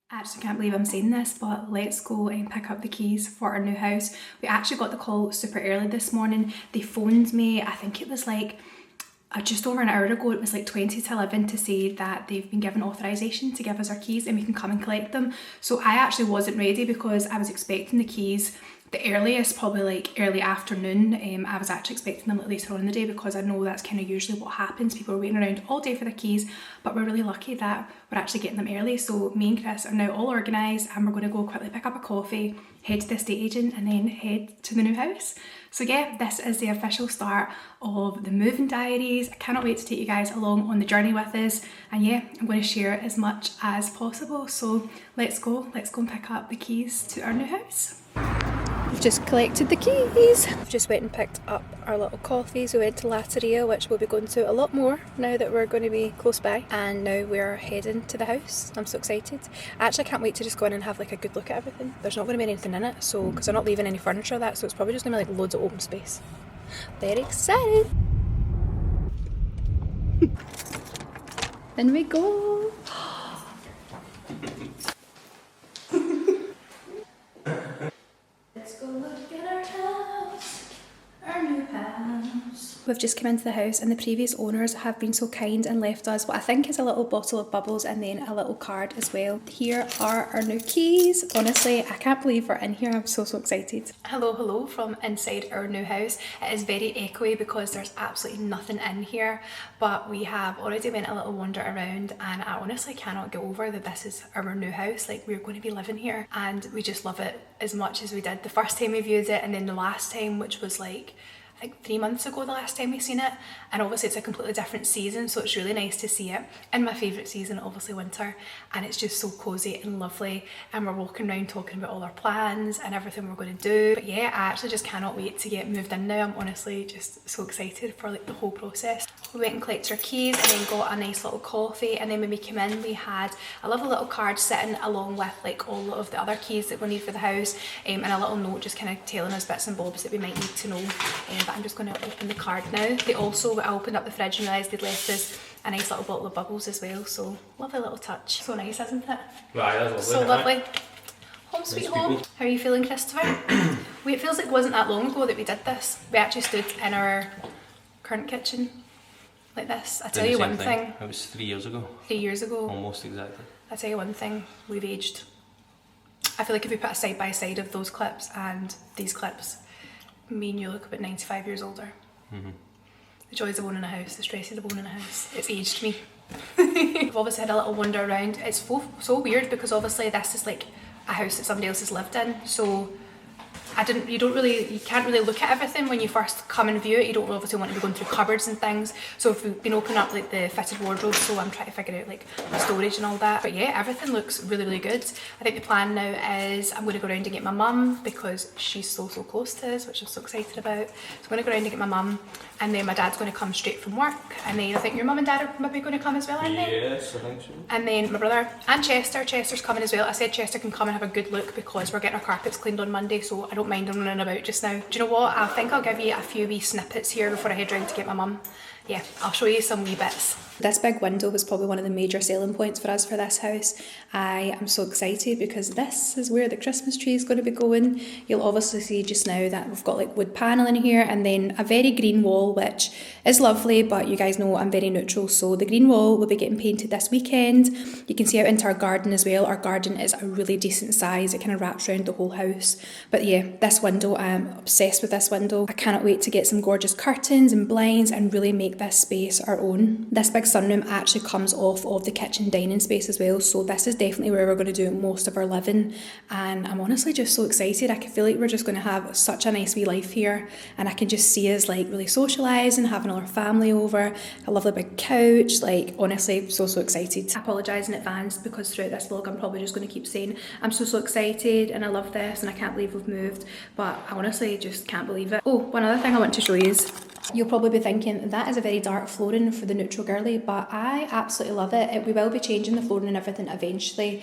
I actually can't believe I'm saying this, but let's go and pick up the keys for our new house. We actually got the call super early this morning. They phoned me, I think it was like just over an hour ago. It was like 20 to 11 to say that they've been given authorization to give us our keys and we can come and collect them. So I actually wasn't ready because I was expecting the keys the earliest, probably like early afternoon. I was actually expecting them later on in the day because I know that's kind of usually what happens. People are waiting around all day for their keys, but we're really lucky that we're actually getting them early. So me and Chris are now all organised and we're going to go quickly pick up a coffee, head to the estate agent and then head to the new house. So yeah, this is the official start of the moving diaries. I cannot wait to take you guys along on the journey with us. And yeah, I'm going to share as much as possible. So let's go and pick up the keys to our new house. We've just collected the keys. We've just went and picked up our little coffees. We went to Latteria, which we'll be going to a lot more now that we're going to be close by. And now we're heading to the house. I'm so excited. I actually can't wait to just go in and have like a good look at everything. There's not going to be anything in it, so because I'm not leaving any furniture or that, so it's probably just going to be like loads of open space. Very excited. In we go. Let's go look at our house, our new house. We've just come into the house and the previous owners have been so kind and left us what I think is a little bottle of bubbles and then a little card as well. Here are our new keys. Honestly, I can't believe we're in here. I'm so excited. Hello from inside our new house. It is very echoey because there's absolutely nothing in here, but we have already went a little wander around and I honestly cannot get over that this is our new house. Like, we're going to be living here and we just love it as much as we did the first time we viewed it, and then the last time, which was like I think 3 months ago the last time we seen it. And obviously it's a completely different season, so it's really nice to see it in my favourite season, obviously winter, and it's just so cosy and lovely, and we're walking around talking about all our plans and everything we're going to do. But yeah, I actually just cannot wait to get moved in now. I'm honestly just so excited for like the whole process. We went and collected our keys and then got a nice little coffee, and then when we came in we had a lovely little card sitting along with like all of the other keys that we need for the house, and a little note just kind of telling us bits and bobs that we might need to know. But I'm just going to open the card now. They also, I opened up the fridge and realised they'd left us a nice little bottle of bubbles as well, so lovely little touch. So nice, isn't it? Right, that's So lovely. lovely. Home sweet home. How are you feeling, Christopher? It feels like it wasn't that long ago that we did this. We actually stood in our current kitchen like this. I tell you one thing. It was 3 years ago. 3 years ago. Almost exactly. I tell you one thing, we've aged. I feel like if we put a side by side of those clips and these clips, me and you look about 95 years older. Mm-hmm. The joys of owning a house, the stresses of owning a house. It's aged me. We've obviously had a little wander around. It's so weird because obviously this is like a house that somebody else has lived in, so you can't really look at everything when you first come and view it. You don't obviously want to be going through cupboards and things, so if we've been opening up like the fitted wardrobe, so I'm trying to figure out like the storage and all that. But yeah, everything looks really good. I think the plan now is I'm going to go around and get my mum because she's so close to us, which I'm so excited about. So I'm going to go around and get my mum, and then my dad's going to come straight from work, and then I think your mum and dad are maybe going to come as well, aren't they? Yes, I think so. And then my brother and Chester's coming as well. I said Chester can come and have a good look because we're getting our carpets cleaned on Monday, so I don't mind him running about just now. Do you know what? I think I'll give you a few wee snippets here before I head round to get my mum. Yeah, I'll show you some wee bits. This big window was probably one of the major selling points for us for this house. I am so excited because this is where the Christmas tree is going to be going. You'll obviously see just now that we've got like wood paneling here and then a very green wall, which is lovely, but you guys know I'm very neutral, so the green wall will be getting painted this weekend. You can see out into our garden as well. Our garden is a really decent size. It kind of wraps around the whole house. But yeah, this window, I am obsessed with this window. I cannot wait to get some gorgeous curtains and blinds and really make this space our own. This big sunroom actually comes off of the kitchen dining space as well, so this is definitely where we're going to do most of our living, and I'm honestly just so excited. I can feel like we're just going to have such a nice wee life here, and I can just see us like really socialising, having all our family over, a lovely big couch. Like honestly, so excited. I apologise in advance because throughout this vlog I'm probably just going to keep saying I'm so excited and I love this and I can't believe we've moved, but I honestly just can't believe it. Oh, one other thing I want to show you is, you'll probably be thinking that is a very dark flooring for the neutral girly, but I absolutely love it. We will be changing the flooring and everything eventually,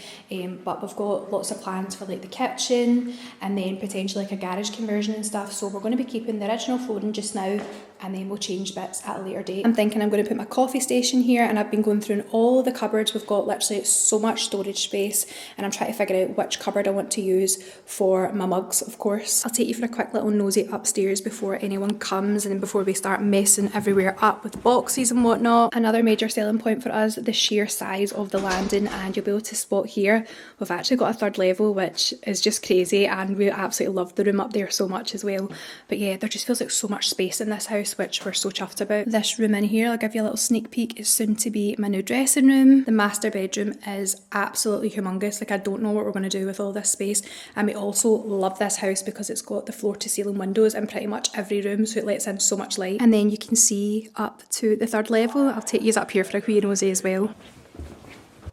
but we've got lots of plans for like the kitchen and then potentially like a garage conversion and stuff, so we're going to be keeping the original flooring just now, and then we'll change bits at a later date. I'm thinking I'm going to put my coffee station here, and I've been going through all the cupboards. We've got literally so much storage space, and I'm trying to figure out which cupboard I want to use for my mugs, of course. I'll take you for a quick little nosy upstairs before anyone comes and before we start messing everywhere up with boxes and whatnot. Another major selling point for us, the sheer size of the landing, and you'll be able to spot here we've actually got a third level, which is just crazy, and we absolutely love the room up there so much as well. But yeah, there just feels like so much space in this house, which we're so chuffed about. This room in here, I'll give you a little sneak peek, is soon to be my new dressing room. The master bedroom is absolutely humongous. Like, I don't know what we're going to do with all this space, and we also love this house because it's got the floor to ceiling windows in pretty much every room, so it lets in so much light. And then you can see up to the third level. I'll take you up here for a wee nosy as well.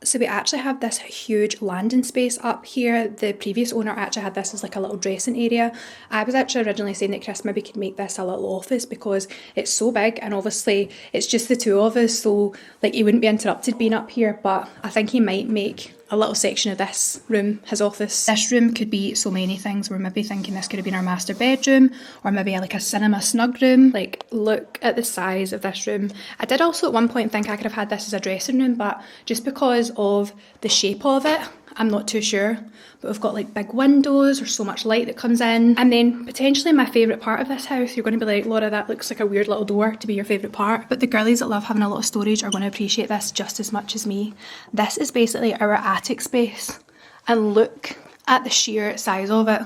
So we actually have this huge landing space up here. The previous owner actually had this as like a little dressing area. I was actually originally saying that Chris maybe could make this a little office because it's so big, and obviously it's just the two of us, so like he wouldn't be interrupted being up here, but I think he might make a little section of this room his office. This room could be so many things. We're maybe thinking this could have been our master bedroom, or maybe like a cinema snug room. Like, look at the size of this room. I did also at one point think I could have had this as a dressing room, but just because of the shape of it, I'm not too sure. But we've got like big windows, there's so much light that comes in. And then potentially my favourite part of this house, you're going to be like, Laura, that looks like a weird little door to be your favourite part. But the girlies that love having a lot of storage are going to appreciate this just as much as me. This is basically our attic space. And look at the sheer size of it.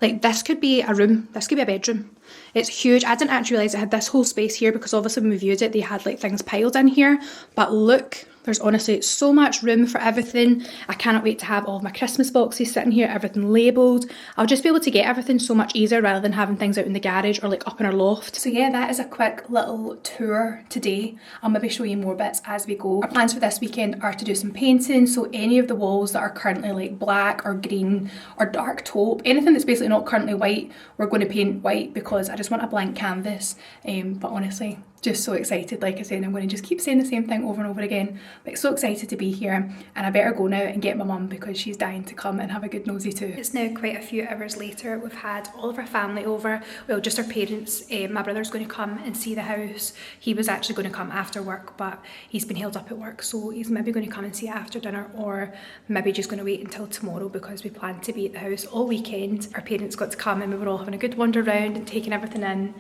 Like, this could be a room, this could be a bedroom. It's huge. I didn't actually realise it had this whole space here because obviously when we viewed it, they had like things piled in here. But look, there's honestly so much room for everything. I cannot wait to have all of my Christmas boxes sitting here, everything labelled. I'll just be able to get everything so much easier rather than having things out in the garage or like up in our loft. So yeah, that is a quick little tour today. I'll maybe show you more bits as we go. Our plans for this weekend are to do some painting. So any of the walls that are currently like black or green or dark taupe, anything that's basically not currently white, we're going to paint white because I just want a blank canvas. But honestly, just so excited. Like I said, I'm going to just keep saying the same thing over and over again, but so excited to be here, and I better go now and get my mum because she's dying to come and have a good nosy too. It's now quite a few hours later. We've had all of our family over, well, just our parents. My brother's going to come and see the house. He was actually going to come after work, but he's been held up at work, so he's maybe going to come and see it after dinner, or maybe just going to wait until tomorrow because we plan to be at the house all weekend. Our parents got to come and we were all having a good wander around and taking everything in.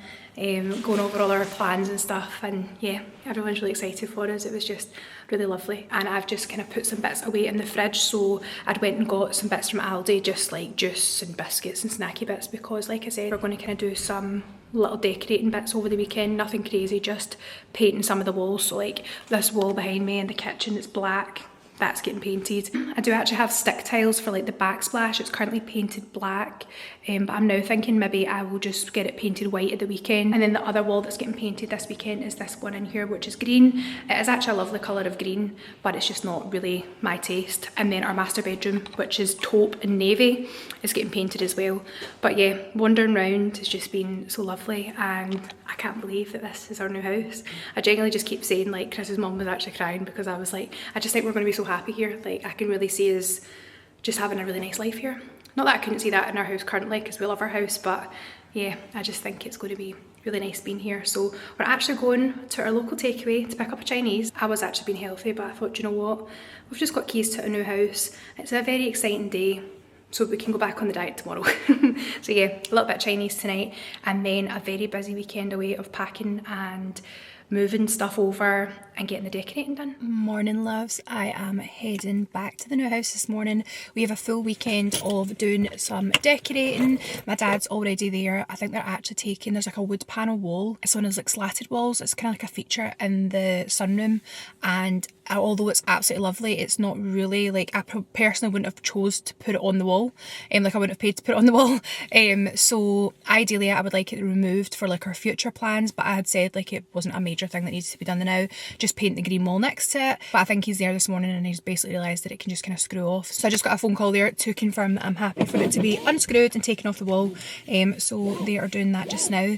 Going over all our plans and stuff, and yeah, everyone's really excited for us. It was just really lovely, and I've just kind of put some bits away in the fridge. So I'd went and got some bits from Aldi, just like juice and biscuits and snacky bits, because like I said, we're going to kind of do some little decorating bits over the weekend, nothing crazy, just painting some of the walls. So like this wall behind me in the kitchen, it's black, that's getting painted. I do actually have stick tiles for like the backsplash. It's currently painted black, but I'm now thinking maybe I will just get it painted white at the weekend. And then the other wall that's getting painted this weekend is this one in here, which is green. It is actually a lovely colour of green, but it's just not really my taste. And then our master bedroom, which is taupe and navy, is getting painted as well. But yeah, wandering around has just been so lovely, and I can't believe that this is our new house. I genuinely just keep saying, like, Chris's mum was actually crying because I was like, I just think we're going to be so happy here. Like, I can really see us just having a really nice life here. Not that I couldn't see that in our house currently because we love our house, but yeah, I just think it's going to be really nice being here. So we're actually going to our local takeaway to pick up a Chinese. I was actually being healthy, but I thought, you know what, we've just got keys to a new house. It's a very exciting day, so we can go back on the diet tomorrow. So yeah, a little bit of Chinese tonight, and then a very busy weekend away of packing and moving stuff over and getting the decorating done. Morning loves, I am heading back to the new house this morning. We have a full weekend of doing some decorating. My dad's already there. I think they're actually taking, there's like a wood panel wall. It's one of those like slatted walls. It's kind of like a feature in the sunroom, and although it's absolutely lovely, it's not really like, I personally wouldn't have chose to put it on the wall. Like I wouldn't have paid to put it on the wall. So ideally I would like it removed for like our future plans, but I had said like it wasn't a major major thing that needs to be done now. Just paint the green wall next to it. But I think he's there this morning and he's basically realised that it can just kind of screw off. So I just got a phone call there to confirm that I'm happy for it to be unscrewed and taken off the wall. So they are doing that just now.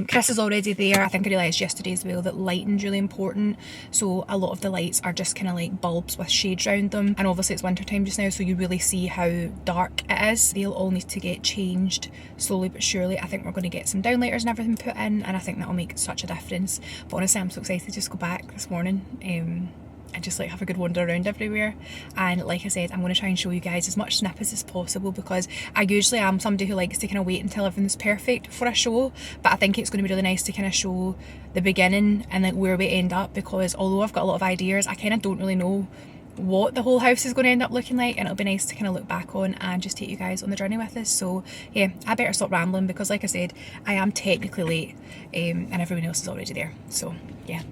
Chris is already there. I think I realised yesterday as well that lighting's really important. So a lot of the lights are just kind of like bulbs with shades around them. And obviously it's winter time just now, so you really see how dark it is. They'll all need to get changed slowly but surely. I think we're going to get some downlighters and everything put in, and I think that'll make such a difference. But honestly, I'm so excited to just go back this morning and just like have a good wander around everywhere. And like I said, I'm going to try and show you guys as much snippets as possible, because I usually am somebody who likes to kind of wait until everything's perfect for a show, but I think it's going to be really nice to kind of show the beginning and like where we end up, because although I've got a lot of ideas, I kind of don't really know what the whole house is going to end up looking like, and it'll be nice to kind of look back on and just take you guys on the journey with us. So yeah, I better stop rambling, because like I said, I am technically late and everyone else is already there. So yeah,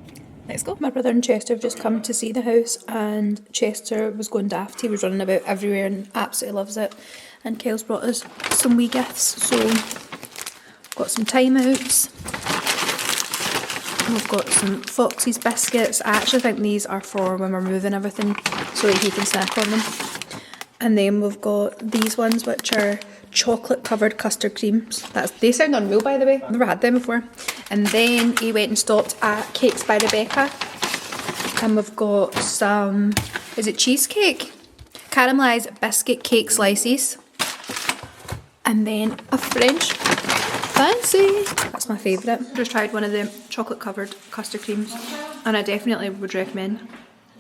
let's go. My brother and Chester have just come to see the house, and Chester was going daft. He was running about everywhere and absolutely loves it. And Kale's brought us some wee gifts. So got some timeouts. We've got some Foxy's biscuits. I actually think these are for when we're moving everything, so that he can snack on them. And then we've got these ones, which are chocolate covered custard creams. They sound unreal, by the way. I've never had them before. And then he went and stopped at Cakes by Rebecca, and we've got some, is it cheesecake? Caramelised biscuit cake slices. And then a French fancy. That's my favourite. Just tried one of the chocolate covered custard creams, and I definitely would recommend.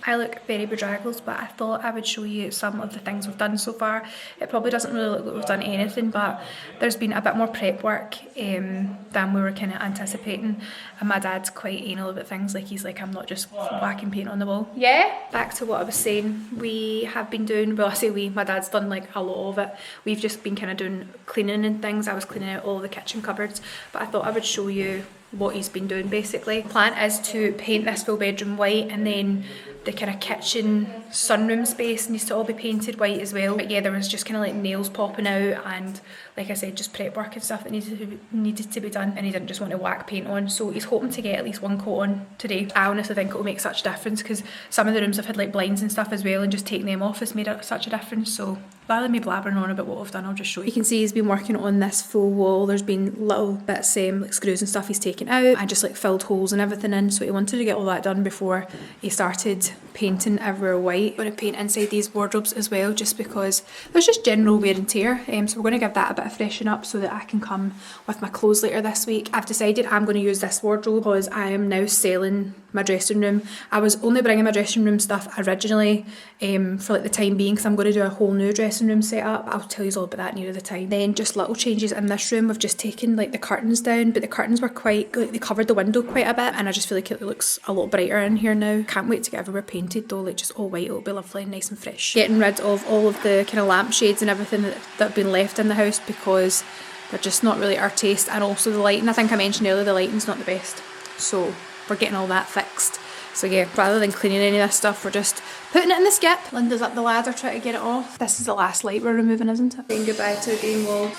I look very bedraggled, but I thought I would show you some of the things we've done so far. It probably doesn't really look like we've done anything, but there's been a bit more prep work than we were kind of anticipating. And my dad's quite anal about things, like he's like, I'm not just whacking paint on the wall. Yeah? Back to what I was saying, we have been doing, well I say we, my dad's done like a lot of it. We've just been kind of doing cleaning and things. I was cleaning out all the kitchen cupboards, but I thought I would show you what he's been doing basically. The plan is to paint this full bedroom white, and then the kind of kitchen sunroom space needs to all be painted white as well. But yeah, there was just kind of like nails popping out, and like I said, just prep work and stuff that needed to be done, and he didn't just want to whack paint on, so he's hoping to get at least one coat on today. I honestly think it will make such a difference, because some of the rooms have had like blinds and stuff as well, and just taking them off has made such a difference. So rather than me blabbering on about what I've done, I'll just show you. You can see he's been working on this full wall. There's been little bits, like screws and stuff he's taken out, and just like filled holes and everything in, so he wanted to get all that done before he started painting everywhere white. I'm going to paint inside these wardrobes as well, just because there's just general wear and tear, so we're going to give that a bit of freshen up so that I can come with my clothes later this week. I've decided I'm going to use this wardrobe because I am now selling my dressing room. I was only bringing my dressing room stuff originally for like the time being, because I'm going to do a whole new dressing room setup. I'll tell you all about that nearer the time. Then just little changes in this room. We've just taken like the curtains down, but the curtains were quite, like they covered the window quite a bit, and I just feel like it looks a lot brighter in here now. Can't wait to get everywhere painted though, like just all white. It'll be lovely and nice and fresh. Getting rid of all of the kind of lampshades and everything that have been left in the house, because they're just not really our taste. And also the lighting, I think I mentioned earlier, the lighting's not the best, so we're getting all that fixed. So yeah, rather than cleaning any of this stuff, we're just putting it in the skip. Linda's up the ladder trying to get it off. This is the last light we're removing, isn't it? Saying goodbye to the green wall.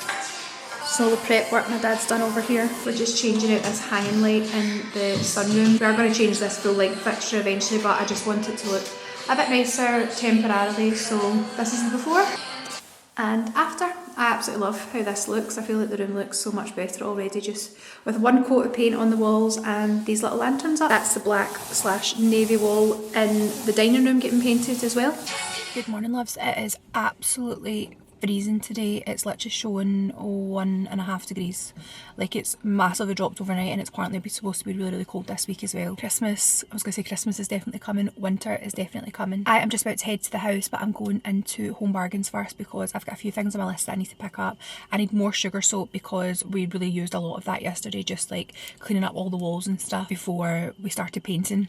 So all the prep work my dad's done over here. We're just changing out this hanging light in the sunroom. We are going to change this full light fixture eventually, but I just want it to look a bit nicer temporarily. So this is the before and after. I absolutely love how this looks. I feel like the room looks so much better already, just with one coat of paint on the walls and these little lanterns up. That's the black/navy wall in the dining room getting painted as well. Good morning, loves. It is absolutely freezing today. It's literally showing 1.5 degrees. Like, it's massively dropped overnight, and it's apparently supposed to be really, really cold this week as well. Christmas, I was going to say Christmas is definitely coming. Winter is definitely coming. I am just about to head to the house, but I'm going into Home Bargains first because I've got a few things on my list that I need to pick up. I need more sugar soap because we really used a lot of that yesterday, just like cleaning up all the walls and stuff before we started painting.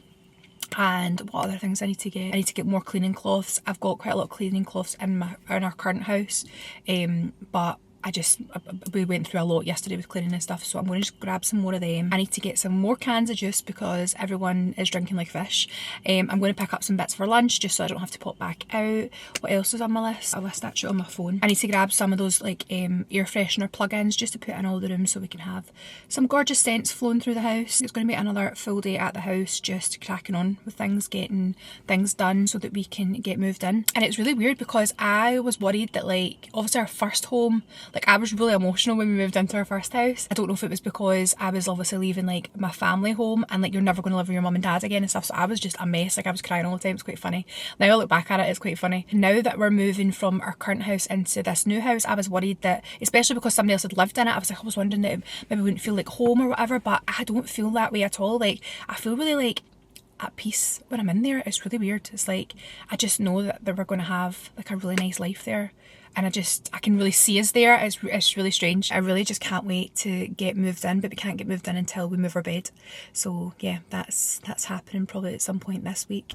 And what other things I need to get? I need to get more cleaning cloths. I've got quite a lot of cleaning cloths in our current house, but we went through a lot yesterday with cleaning and stuff, so I'm going to just grab some more of them. I need to get some more cans of juice because everyone is drinking like fish. I'm going to pick up some bits for lunch just so I don't have to pop back out. What else is on my list? A list actually on my phone. I need to grab some of those like air freshener plug-ins just to put in all the rooms so we can have some gorgeous scents flowing through the house. It's going to be another full day at the house, just cracking on with things, getting things done so that we can get moved in. And it's really weird because I was worried that, like, obviously our first home, like I was really emotional when we moved into our first house. I don't know if it was because I was obviously leaving like my family home and like you're never going to live with your mum and dad again and stuff, so I was just a mess. Like I was crying all the time. It's quite funny. Now I look back at it, it's quite funny. Now that we're moving from our current house into this new house, I was worried that, especially because somebody else had lived in it, I was wondering that it maybe wouldn't feel like home or whatever, but I don't feel that way at all. Like I feel really like at peace when I'm in there. It's really weird. It's like I just know that we're going to have like a really nice life there, and I can really see us there. It's really strange. I really just can't wait to get moved in, but we can't get moved in until we move our bed. So yeah, that's happening probably at some point this week.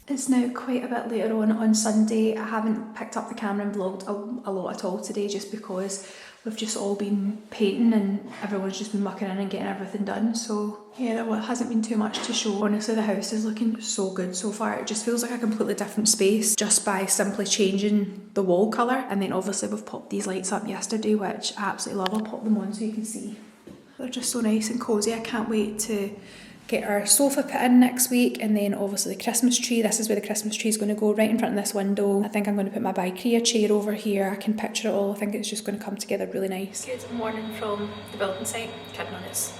It's now quite a bit later on Sunday. I haven't picked up the camera and vlogged a lot at all today just because we've just all been painting and everyone's just been mucking in and getting everything done. So yeah, there hasn't been too much to show. Honestly, the house is looking so good so far. It just feels like a completely different space just by simply changing the wall colour. And then obviously we've popped these lights up yesterday, which I absolutely love. I'll pop them on so you can see. They're just so nice and cosy. I can't wait to get our sofa put in next week, and then obviously the Christmas tree. This is where the Christmas tree is going to go, right in front of this window. I think I'm going to put my Ikea chair over here. I can picture it all. I think it's just going to come together really nice. Good morning from the building site. Kidding on, it's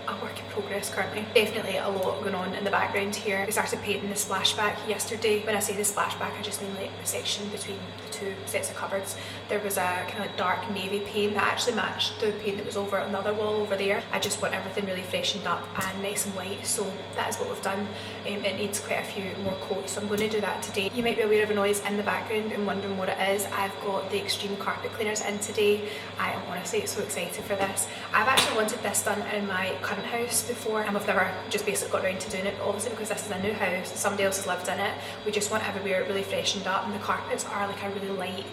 a work in progress currently. Definitely a lot going on in the background here. We started painting the splashback yesterday. When I say the splashback, I just mean like the section between the two sets of cupboards. There was a kind of dark navy paint that actually matched the paint that was over on the other wall over there. I just want everything really freshened up and nice and white, so that is what we've done. It needs quite a few more coats, so I'm going to do that today. You might be aware of a noise in the background and wondering what it is. I've got the extreme carpet cleaners in today. I am honestly so excited for this. I've actually wanted this done in my current house before, and we've never just basically got around to doing it, but obviously because this is a new house, somebody else has lived in it, we just want everywhere really freshened up, and the carpets are like a really light,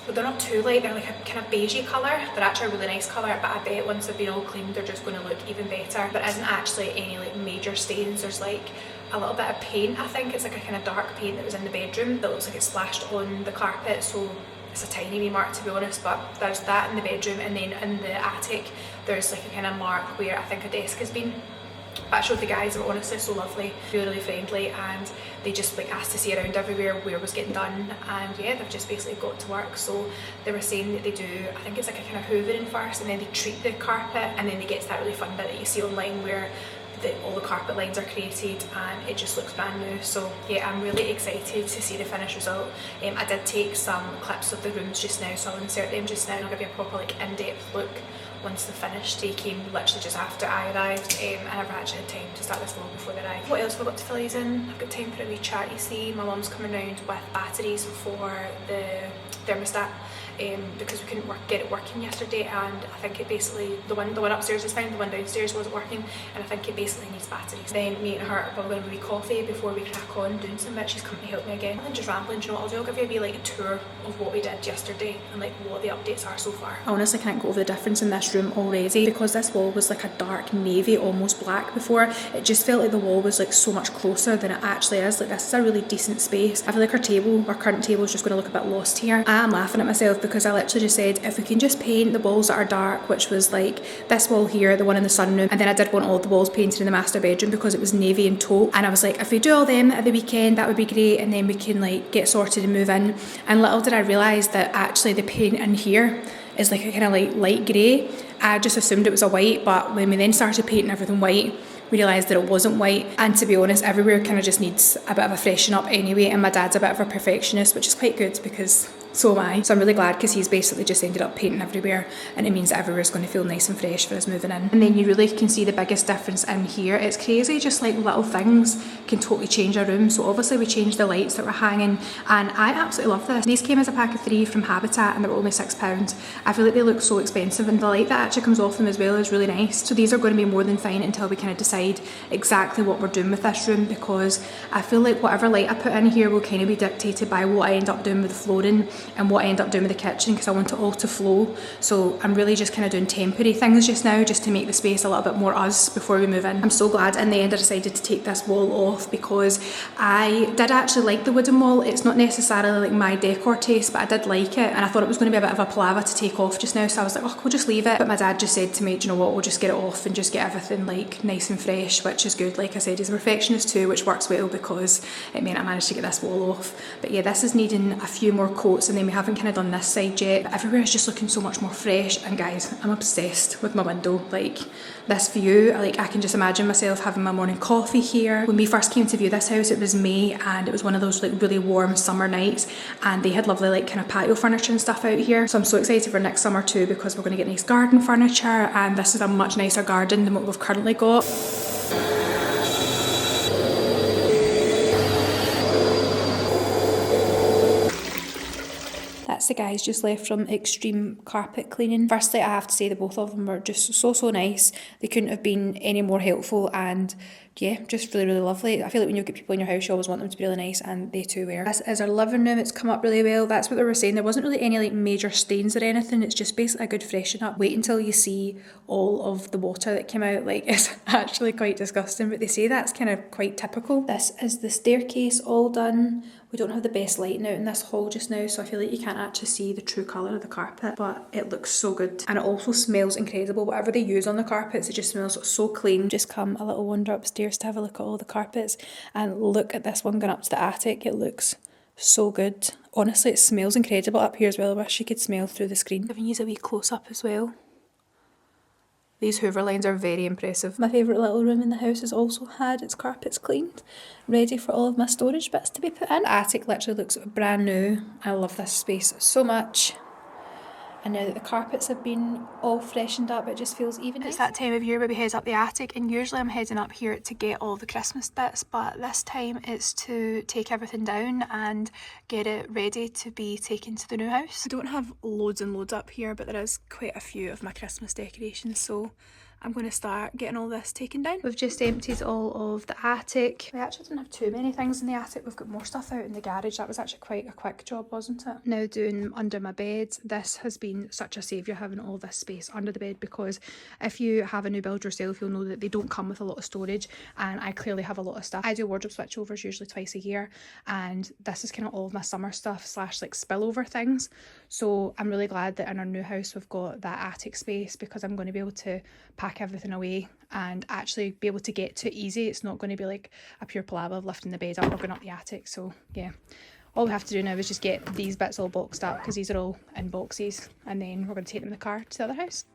but they're not too light, they're like a kind of beigey colour. They're actually a really nice colour, but I bet once they've been all cleaned they're just going to look even better. There isn't actually any like major stains. There's like a little bit of paint, I think it's like a kind of dark paint that was in the bedroom that looks like it's splashed on the carpet, so it's a tiny wee mark to be honest, but there's that in the bedroom, and then in the attic there's like a kind of mark where I think a desk has been. But I showed the guys, they were honestly so lovely, really friendly, and they just like asked to see around everywhere where it was getting done, and yeah, they've just basically got to work. So they were saying that they do, I think it's like a kind of hoovering first, and then they treat the carpet, and then they get to that really fun bit that you see online where all the carpet lines are created and it just looks brand new. So yeah, I'm really excited to see the finished result. I did take some clips of the rooms just now, so I'll insert them just now and I'll give you a proper like in-depth look once they're finished. They came literally just after I arrived. I never actually had time to start this vlog before they arrived. What else have I got to fill these in? I've got time for a wee chat. You see, my mum's coming round with batteries for the thermostat. Because we couldn't get it working yesterday, and I think it basically, the one upstairs is fine, the one downstairs wasn't working, and I think it basically needs batteries. Then me and her are probably going to have a wee coffee before we crack on doing some bits. She's coming to help me again. I'm just rambling, do you know what I'll do? I'll give you a wee like tour of what we did yesterday and like what the updates are so far. I honestly can't go over the difference in this room already, because this wall was like a dark navy, almost black before. It just felt like the wall was like so much closer than it actually is. Like this is a really decent space. I feel like our current table is just going to look a bit lost here. I am laughing at myself because I literally just said if we can just paint the walls that are dark, which was like this wall here, the one in the sunroom, and then I did want all the walls painted in the master bedroom because it was navy and taupe, and I was like, if we do all them at the weekend that would be great, and then we can like get sorted and move in. And little did I realise that actually the paint in here is like a kind of like light grey. I just assumed it was a white, but when we then started painting everything white, we realised that it wasn't white. And to be honest, everywhere kind of just needs a bit of a freshen up anyway, and my dad's a bit of a perfectionist, which is quite good because so am I. So I'm really glad because he's basically just ended up painting everywhere, and it means that everywhere's going to feel nice and fresh for us moving in. And then you really can see the biggest difference in here. It's crazy, just like little things can totally change a room. So obviously we changed the lights that were hanging, and I absolutely love this. These came as a pack of 3 from Habitat and they were only £6. I feel like they look so expensive, and the light that actually comes off them as well is really nice. So these are going to be more than fine until we kind of decide exactly what we're doing with this room, because I feel like whatever light I put in here will kind of be dictated by what I end up doing with the flooring and what I end up doing with the kitchen, because I want it all to flow. So I'm really just kind of doing temporary things just now, just to make the space a little bit more us before we move in. I'm so glad in the end I decided to take this wall off, because I did actually like the wooden wall. It's not necessarily like my decor taste, but I did like it, and I thought it was going to be a bit of a palaver to take off just now, so I was like, oh, we'll just leave it. But my dad just said to me, do you know what, we'll just get it off and just get everything like nice and fresh, which is good. Like I said, he's a perfectionist too, which works well because it meant I managed to get this wall off. But yeah, this is needing a few more coats, and then we haven't kind of done this side yet. But everywhere is just looking so much more fresh, and guys, I'm obsessed with my window. Like this view, like I can just imagine myself having my morning coffee here. When we first came to view this house, it was May, and it was one of those like really warm summer nights, and they had lovely like kind of patio furniture and stuff out here. So I'm so excited for next summer too, because we're going to get nice garden furniture, and this is a much nicer garden than what we've currently got. That's the guys just left from Extreme Carpet Cleaning. Firstly, I have to say that both of them were just so nice. They couldn't have been any more helpful, and yeah, just really lovely. I feel like when you get people in your house, you always want them to be really nice, and they too were. This is our living room. It's come up really well. That's what they were saying. There wasn't really any like major stains or anything. It's just basically a good freshen up. Wait until you see all of the water that came out. Like, it's actually quite disgusting, but they say that's kind of quite typical. This is the staircase all done. We don't have the best lighting out in this hall just now, so I feel like you can't actually see the true colour of the carpet, but it looks so good. And it also smells incredible. Whatever they use on the carpets, it just smells so clean. Just come a little wander upstairs to have a look at all the carpets, and look at this one going up to the attic. It looks so good. Honestly, it smells incredible up here as well. I wish you could smell through the screen. Giving you a wee close up as well. These Hoover lines are very impressive. My favourite little room in the house has also had its carpets cleaned, ready for all of my storage bits to be put in. The attic literally looks brand new. I love this space so much. And now that the carpets have been all freshened up, it just feels even nicer. It's that time of year where we head up the attic, and usually I'm heading up here to get all the Christmas bits, but this time it's to take everything down and get it ready to be taken to the new house. I don't have loads and loads up here, but there is quite a few of my Christmas decorations, so I'm going to start getting all this taken down. We've just emptied all of the attic. We actually didn't have too many things in the attic. We've got more stuff out in the garage. That was actually quite a quick job, wasn't it? Now doing under my bed. This has been such a saviour, having all this space under the bed, because if you have a new build yourself, you'll know that they don't come with a lot of storage, and I clearly have a lot of stuff. I do wardrobe switchovers usually twice a year, and this is kind of all of my summer stuff slash like spillover things. So I'm really glad that in our new house we've got that attic space, because I'm going to be able to pack everything away and actually be able to get to it easy. It's not going to be like a pure palaver of lifting the bed up or going up the attic. So yeah, all we have to do now is just get these bits all boxed up, because these are all in boxes, and then we're going to take them in the car to the other house.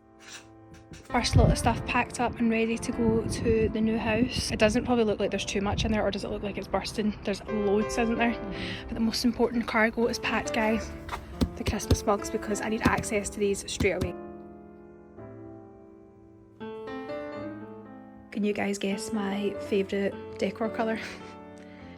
First lot of stuff packed up and ready to go to the new house. It doesn't probably look like there's too much in there, or does it look like it's bursting? There's loads, isn't there? But the most important cargo is packed, guys. The Christmas mugs, because I need access to these straight away. Can you guys guess my favourite decor colour?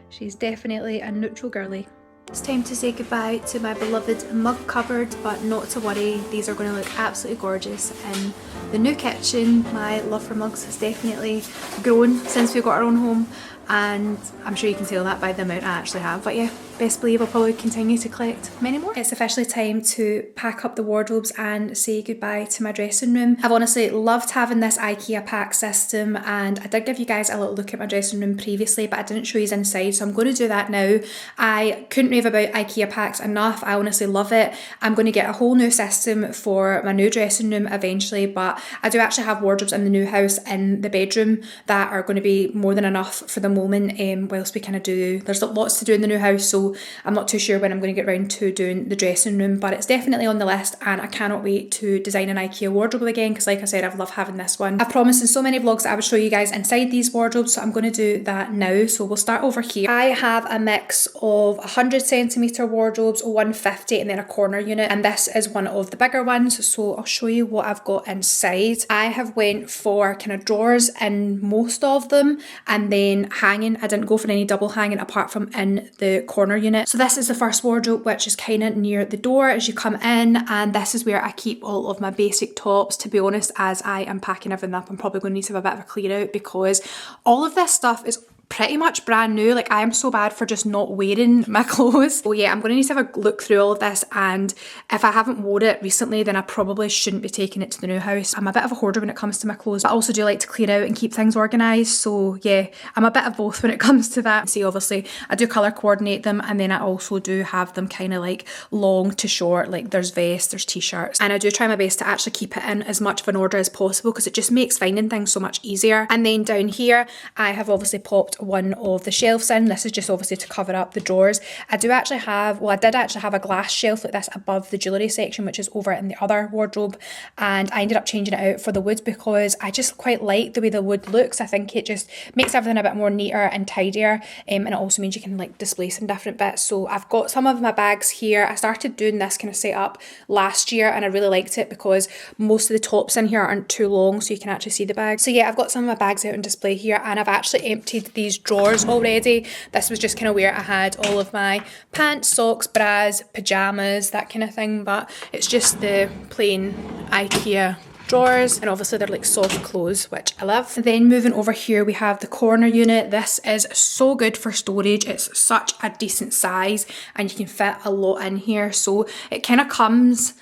She's definitely a neutral girly. It's time to say goodbye to my beloved mug cupboard, but not to worry, these are going to look absolutely gorgeous in the new kitchen. My love for mugs has definitely grown since we got our own home, and I'm sure you can tell that by the amount I actually have. But yeah, best believe I'll probably continue to collect many more. It's officially time to pack up the wardrobes and say goodbye to my dressing room. I've honestly loved having this Ikea pack system, and I did give you guys a little look at my dressing room previously, but I didn't show you inside, so I'm going to do that now. I couldn't rave about Ikea packs enough. I honestly love it. I'm going to get a whole new system for my new dressing room eventually, but I do actually have wardrobes in the new house in the bedroom that are going to be more than enough for the moment, whilst we kind of do, there's lots to do in the new house, so I'm not too sure when I'm going to get around to doing the dressing room, but it's definitely on the list, and I cannot wait to design an Ikea wardrobe again, because like I said, I've loved having this one. I promised in so many vlogs that I would show you guys inside these wardrobes, so I'm going to do that now. So we'll start over here. I have a mix of 100cm wardrobes, 150, and then a corner unit, and this is one of the bigger ones, so I'll show you what I've got inside. I have went for kind of drawers in most of them, and then hanging. I didn't go for any double hanging apart from in the corner unit. So this is the first wardrobe, which is kind of near the door as you come in, and this is where I keep all of my basic tops. To be honest, as I am packing everything up, I'm probably going to need to have a bit of a clear out because all of this stuff is pretty much brand new. Like, I am so bad for just not wearing my clothes. So yeah, I'm going to need to have a look through all of this, and if I haven't worn it recently, then I probably shouldn't be taking it to the new house. I'm a bit of a hoarder when it comes to my clothes, but I also do like to clear out and keep things organised. So yeah, I'm a bit of both when it comes to that. See, obviously I do colour coordinate them, and then I also do have them kind of like long to short, like there's vests, there's t-shirts, and I do try my best to actually keep it in as much of an order as possible because it just makes finding things so much easier. And then down here I have obviously popped one of the shelves in. This is just obviously to cover up the drawers. I did actually have a glass shelf like this above the jewellery section, which is over in the other wardrobe, and I ended up changing it out for the wood because I just quite like the way the wood looks. I think it just makes everything a bit more neater and tidier, and it also means you can like display some different bits. So I've got some of my bags here. I started doing this kind of setup last year and I really liked it because most of the tops in here aren't too long, so you can actually see the bag. So yeah, I've got some of my bags out on display here, and I've actually emptied these drawers already. This was just kind of where I had all of my pants, socks, bras, pajamas, that kind of thing, but it's just the plain Ikea drawers, and obviously they're like soft clothes, which I love. And then moving over here we have the corner unit. This is so good for storage. It's such a decent size and you can fit a lot in here. So it kind of comes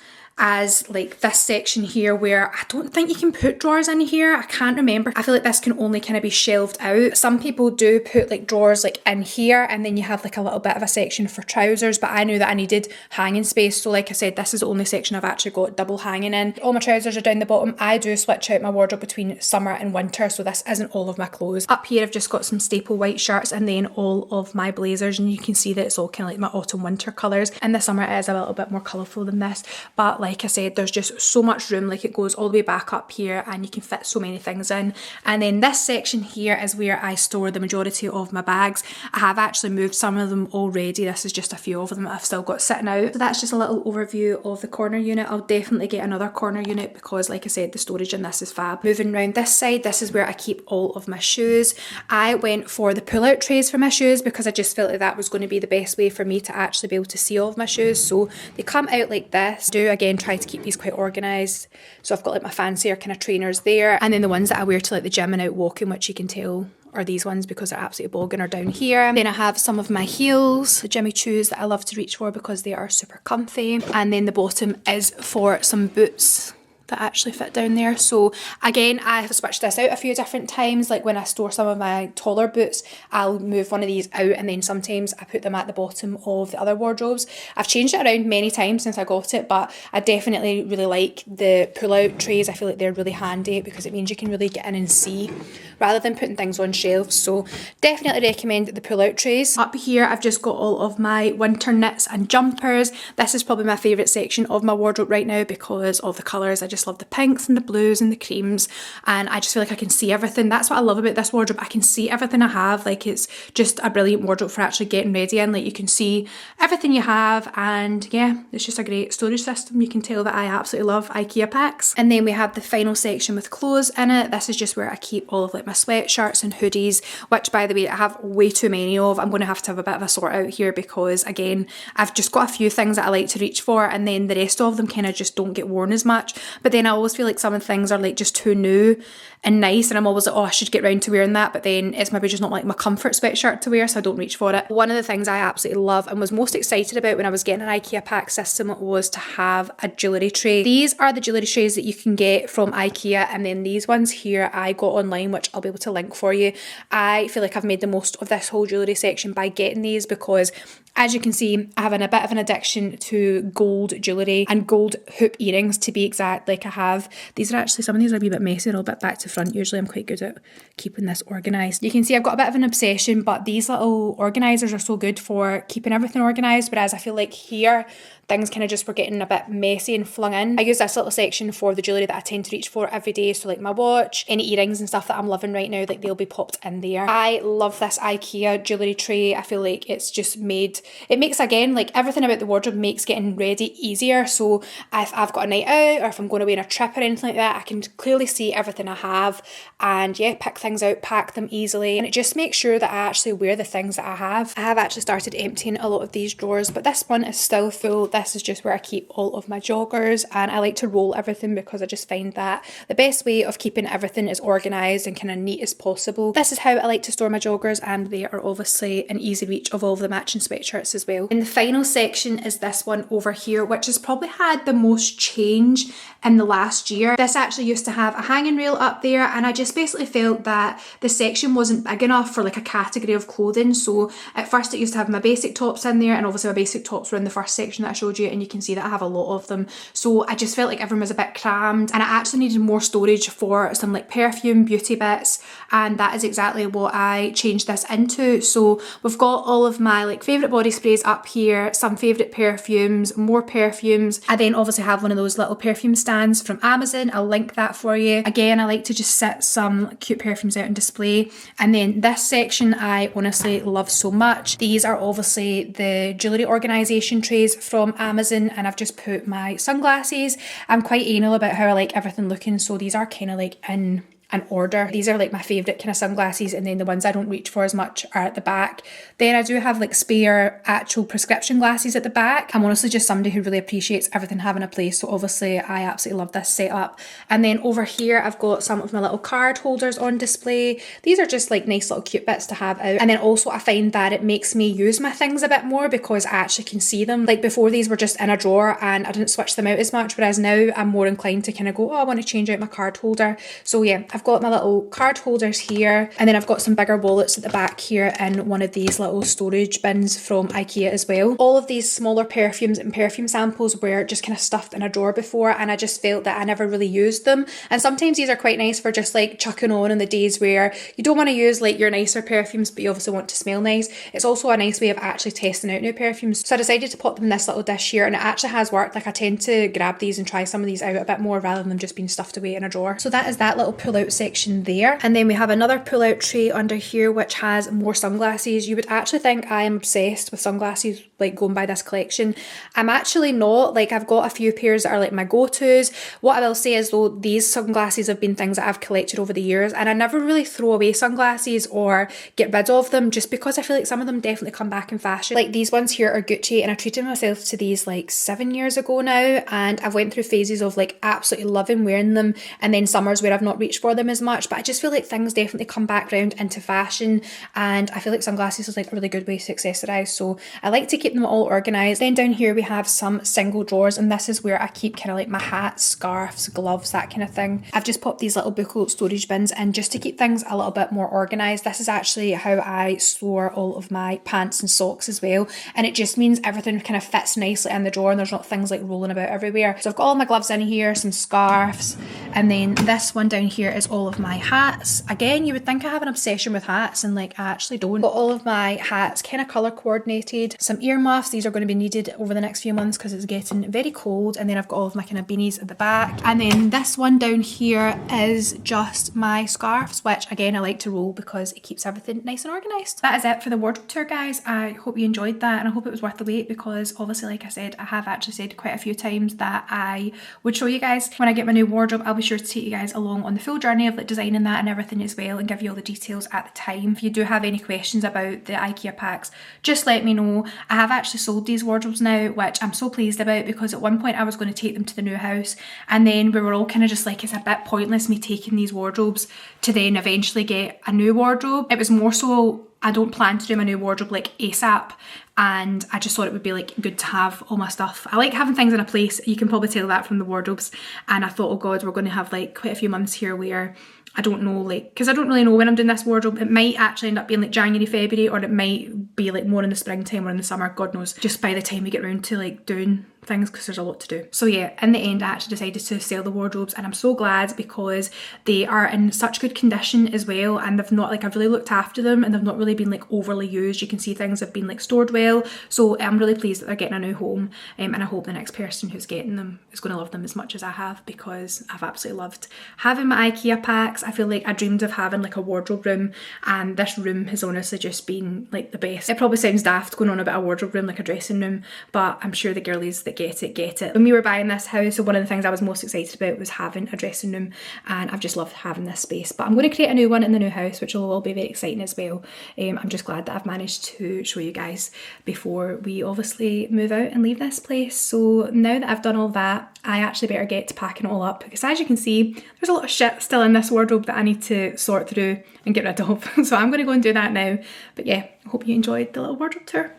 as like this section here where I don't think you can put drawers in here. I can't remember. I feel like this can only kind of be shelved out. Some people do put like drawers like in here, and then you have like a little bit of a section for trousers, but I knew that I needed hanging space. So like I said, this is the only section I've actually got double hanging in. All my trousers are down the bottom. I do switch out my wardrobe between summer and winter, so this isn't all of my clothes. Up here I've just got some staple white shirts and then all of my blazers, and you can see that it's all kind of like my autumn winter colours. In the summer it is a little bit more colourful than this, but like I said, there's just so much room. Like, it goes all the way back up here and you can fit so many things in. And then this section here is where I store the majority of my bags. I have actually moved some of them already. This is just a few of them that I've still got sitting out. So that's just a little overview of the corner unit. I'll definitely get another corner unit because like I said, the storage in this is fab. Moving around this side, this is where I keep all of my shoes. I went for the pull out trays for my shoes because I just felt like that was going to be the best way for me to actually be able to see all of my shoes. So they come out like this. Do again try to keep these quite organised. So I've got like my fancier kind of trainers there, and then the ones that I wear to like the gym and out walking, which you can tell are these ones because they're absolutely bogging, are down here. Then I have some of my heels, the Jimmy Choos that I love to reach for because they are super comfy, and then the bottom is for some boots that actually fit down there. So again, I have switched this out a few different times. Like when I store some of my taller boots, I'll move one of these out, and then sometimes I put them at the bottom of the other wardrobes. I've changed it around many times since I got it, but I definitely really like the pull-out trays. I feel like they're really handy because it means you can really get in and see rather than putting things on shelves. So definitely recommend the pull-out trays. Up here I've just got all of my winter knits and jumpers. This is probably my favourite section of my wardrobe right now because of the colours. I just love the pinks and the blues and the creams, and I just feel like I can see everything. That's what I love about this wardrobe. I can see everything I have. Like, it's just a brilliant wardrobe for actually getting ready in. Like, you can see everything you have, and yeah, it's just a great storage system. You can tell that I absolutely love IKEA packs. And then we have the final section with clothes in it. This is just where I keep all of like my sweatshirts and hoodies, which by the way I have way too many of. I'm going to have a bit of a sort out here because again, I've just got a few things that I like to reach for, and then the rest of them kind of just don't get worn as much. But then I always feel like some of the things are like just too new and nice, and I'm always like, oh, I should get round to wearing that, but then it's maybe just not like my comfort sweatshirt to wear, so I don't reach for it. One of the things I absolutely love and was most excited about when I was getting an IKEA pack system was to have a jewellery tray. These are the jewellery trays that you can get from IKEA, and then these ones here I got online, which I'll be able to link for you. I feel like I've made the most of this whole jewellery section by getting these because, as you can see, I have a bit of an addiction to gold jewellery and gold hoop earrings, to be exact. Like, I have, these are actually, some of these are a wee bit messy and a bit back to front. Usually I'm quite good at keeping this organised. You can see I've got a bit of an obsession, but these little organisers are so good for keeping everything organised, whereas I feel like here things kind of just were getting a bit messy and flung in. I use this little section for the jewellery that I tend to reach for every day, so like my watch, any earrings and stuff that I'm loving right now, like they'll be popped in there. I love this IKEA jewellery tray. I feel like it's just made it makes, again, like everything about the wardrobe makes getting ready easier. So if I've got a night out or if I'm going away on a trip or anything like that, I can clearly see everything I have and yeah, pick things out, pack them easily, and it just makes sure that I actually wear the things that I have. I have actually started emptying a lot of these drawers, but this one is still full. This is just where I keep all of my joggers, and I like to roll everything because I just find that the best way of keeping everything as organised and kind of neat as possible. This is how I like to store my joggers, and they are obviously an easy reach of all of the matching sweatshirts as well. And the final section is this one over here, which has probably had the most change in the last year. This actually used to have a hanging rail up there, and I just basically felt that the section wasn't big enough for like a category of clothing. So at first it used to have my basic tops in there, and obviously my basic tops were in the first section that I showed you, and you can see that I have a lot of them. So I just felt like everyone was a bit crammed, and I actually needed more storage for some like perfume, beauty bits, and that is exactly what I changed this into. So we've got all of my like favourite body sprays up here, some favourite perfumes, more perfumes. I then obviously have one of those little perfume stands from Amazon. I'll link that for you. Again, I like to just set some cute perfumes out on display. And then this section I honestly love so much. These are obviously the jewellery organisation trays from Amazon, and I've just put my sunglasses. I'm quite anal about how I like everything looking, so these are kind of like in an order. These are like my favourite kind of sunglasses, and then the ones I don't reach for as much are at the back. Then I do have like spare actual prescription glasses at the back. I'm honestly just somebody who really appreciates everything having a place, so obviously I absolutely love this setup. And then over here I've got some of my little card holders on display. These are just like nice little cute bits to have out. And then also I find that it makes me use my things a bit more because I actually can see them. Like before, these were just in a drawer and I didn't switch them out as much, whereas now I'm more inclined to kind of go, oh, I want to change out my card holder. So yeah, I've got my little card holders here, and then I've got some bigger wallets at the back here in one of these little storage bins from Ikea as well. All of these smaller perfumes and perfume samples were just kind of stuffed in a drawer before, and I just felt that I never really used them. And sometimes these are quite nice for just like chucking on the days where you don't want to use like your nicer perfumes, but you obviously want to smell nice. It's also a nice way of actually testing out new perfumes. So I decided to pop them in this little dish here, and it actually has worked. Like I tend to grab these and try some of these out a bit more rather than them just being stuffed away in a drawer. So that is that little pull out section there. And then we have another pull out tray under here which has more sunglasses. You would actually think I am obsessed with sunglasses, like going by this collection. I'm actually not. Like I've got a few pairs that are like my go-tos. What I will say is though, these sunglasses have been things that I've collected over the years, and I never really throw away sunglasses or get rid of them just because I feel like some of them definitely come back in fashion. Like these ones here are Gucci, and I treated myself to these like 7 years ago now, and I've went through phases of like absolutely loving wearing them, and then summers where I've not reached for them as much. But I just feel like things definitely come back round into fashion, and I feel like sunglasses is like a really good way to accessorise, so I like to keep them all organised. Then down here we have some single drawers, and this is where I keep kind of like my hats, scarves, gloves, that kind of thing. I've just popped these little buccal storage bins in just to keep things a little bit more organised. This is actually how I store all of my pants and socks as well, and it just means everything kind of fits nicely in the drawer and there's not things like rolling about everywhere. So I've got all my gloves in here, some scarves, and then this one down here is all of my hats. Again, you would think I have an obsession with hats, and like I actually don't. Got all of my hats kind of colour coordinated. Some earmuffs, these are going to be needed over the next few months because it's getting very cold. And then I've got all of my kind of beanies at the back. And then this one down here is just my scarves, which again I like to roll because it keeps everything nice and organised. That is it for the wardrobe tour, guys. I hope you enjoyed that, and I hope it was worth the wait, because obviously, like I said, I have actually said quite a few times that I would show you guys when I get my new wardrobe. I'll be sure to take you guys along on the full journey of like designing that and everything as well, and give you all the details at the time. If you do have any questions about the IKEA packs, just let me know. I have actually sold these wardrobes now, which I'm so pleased about, because at one point I was going to take them to the new house, and then we were all kind of just like, it's a bit pointless me taking these wardrobes to then eventually get a new wardrobe. It was more so I don't plan to do my new wardrobe like ASAP, and I just thought it would be like good to have all my stuff. I like having things in a place, you can probably tell that from the wardrobes, and I thought, oh god, we're going to have like quite a few months here where I don't know, like, because I don't really know when I'm doing this wardrobe. It might actually end up being like January, February, or it might be like more in the springtime or in the summer, god knows, just by the time we get around to like doing things because there's a lot to do. So yeah, in the end I actually decided to sell the wardrobes, and I'm so glad because they are in such good condition as well, and they've not, like, I've really looked after them and they've not really been like overly used. You can see things have been like stored well, so I'm really pleased that they're getting a new home, and I hope the next person who's getting them is going to love them as much as I have, because I've absolutely loved having my Ikea packs. I feel like I dreamed of having like a wardrobe room, and this room has honestly just been like the best. It probably sounds daft going on about a wardrobe room like a dressing room, but I'm sure the girlies that get it. When we were buying this house, so one of the things I was most excited about was having a dressing room, and I've just loved having this space. But I'm going to create a new one in the new house, which will all be very exciting as well. I'm just glad that I've managed to show you guys before we obviously move out and leave this place. So now that I've done all that, I actually better get to packing it all up, because as you can see, there's a lot of shit still in this wardrobe that I need to sort through and get rid of. So I'm going to go and do that now. But yeah, I hope you enjoyed the little wardrobe tour.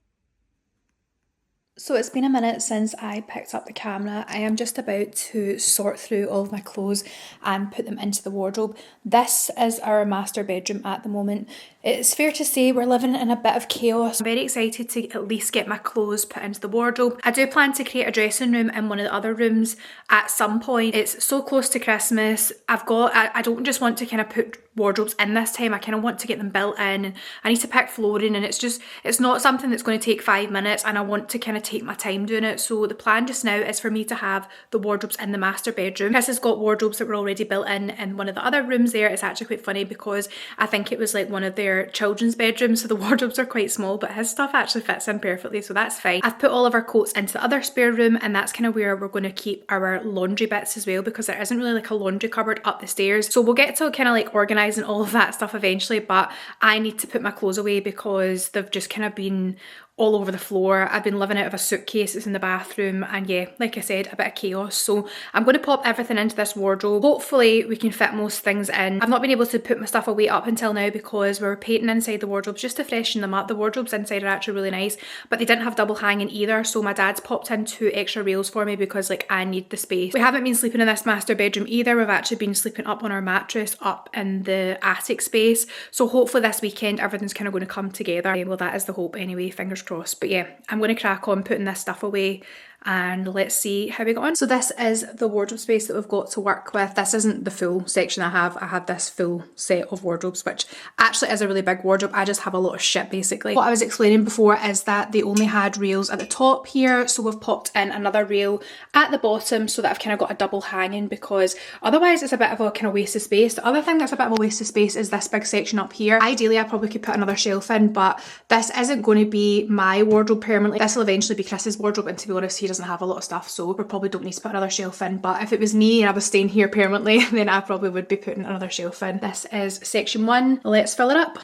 So it's been a minute since I picked up the camera. I am just about to sort through all of my clothes and put them into the wardrobe. This is our master bedroom at the moment. It's fair to say we're living in a bit of chaos. I'm very excited to at least get my clothes put into the wardrobe. I do plan to create a dressing room in one of the other rooms at some point. It's so close to Christmas. I don't just want to kind of put wardrobes in this time. I kind of want to get them built in, and I need to pick flooring, and it's not something that's going to take 5 minutes, and I want to kind of take my time doing it. So the plan just now is for me to have the wardrobes in the master bedroom. Chris has got wardrobes that were already built in one of the other rooms there. It's actually quite funny because I think it was like one of their children's bedrooms, so the wardrobes are quite small, but his stuff actually fits in perfectly, so that's fine. I've put all of our coats into the other spare room, and that's kind of where we're going to keep our laundry bits as well, because there isn't really like a laundry cupboard up the stairs. So we'll get to kind of like organising all of that stuff eventually, but I need to put my clothes away because they've just kind of been all over the floor. I've been living out of a suitcase that's in the bathroom, and yeah, like I said, a bit of chaos. So I'm going to pop everything into this wardrobe. Hopefully we can fit most things in. I've not been able to put my stuff away up until now because we were painting inside the wardrobes just to freshen them up. The wardrobes inside are actually really nice, but they didn't have double hanging either, so my dad's popped in 2 extra rails for me because like I need the space. We haven't been sleeping in this master bedroom either. We've actually been sleeping up on our mattress up in the attic space, so hopefully this weekend everything's kind of going to come together. Well, that is the hope anyway, fingers crossed. But yeah, I'm going to crack on putting this stuff away, and let's see how we go on. So this is the wardrobe space that we've got to work with. This isn't the full section I have this full set of wardrobes, which actually is a really big wardrobe. I just have a lot of shit basically. What I was explaining before is that they only had rails at the top here, so we've popped in another rail at the bottom so that I've kind of got a double hanging, because otherwise it's a bit of a kind of waste of space. The other thing that's a bit of a waste of space is this big section up here. Ideally I probably could put another shelf in, but this isn't going to be my wardrobe permanently. This will eventually be Chris's wardrobe, and to be honest, he doesn't have a lot of stuff, so we probably don't need to put another shelf in. But if it was me and I was staying here permanently, then I probably would be putting another shelf in. This is section 1. Let's fill it up.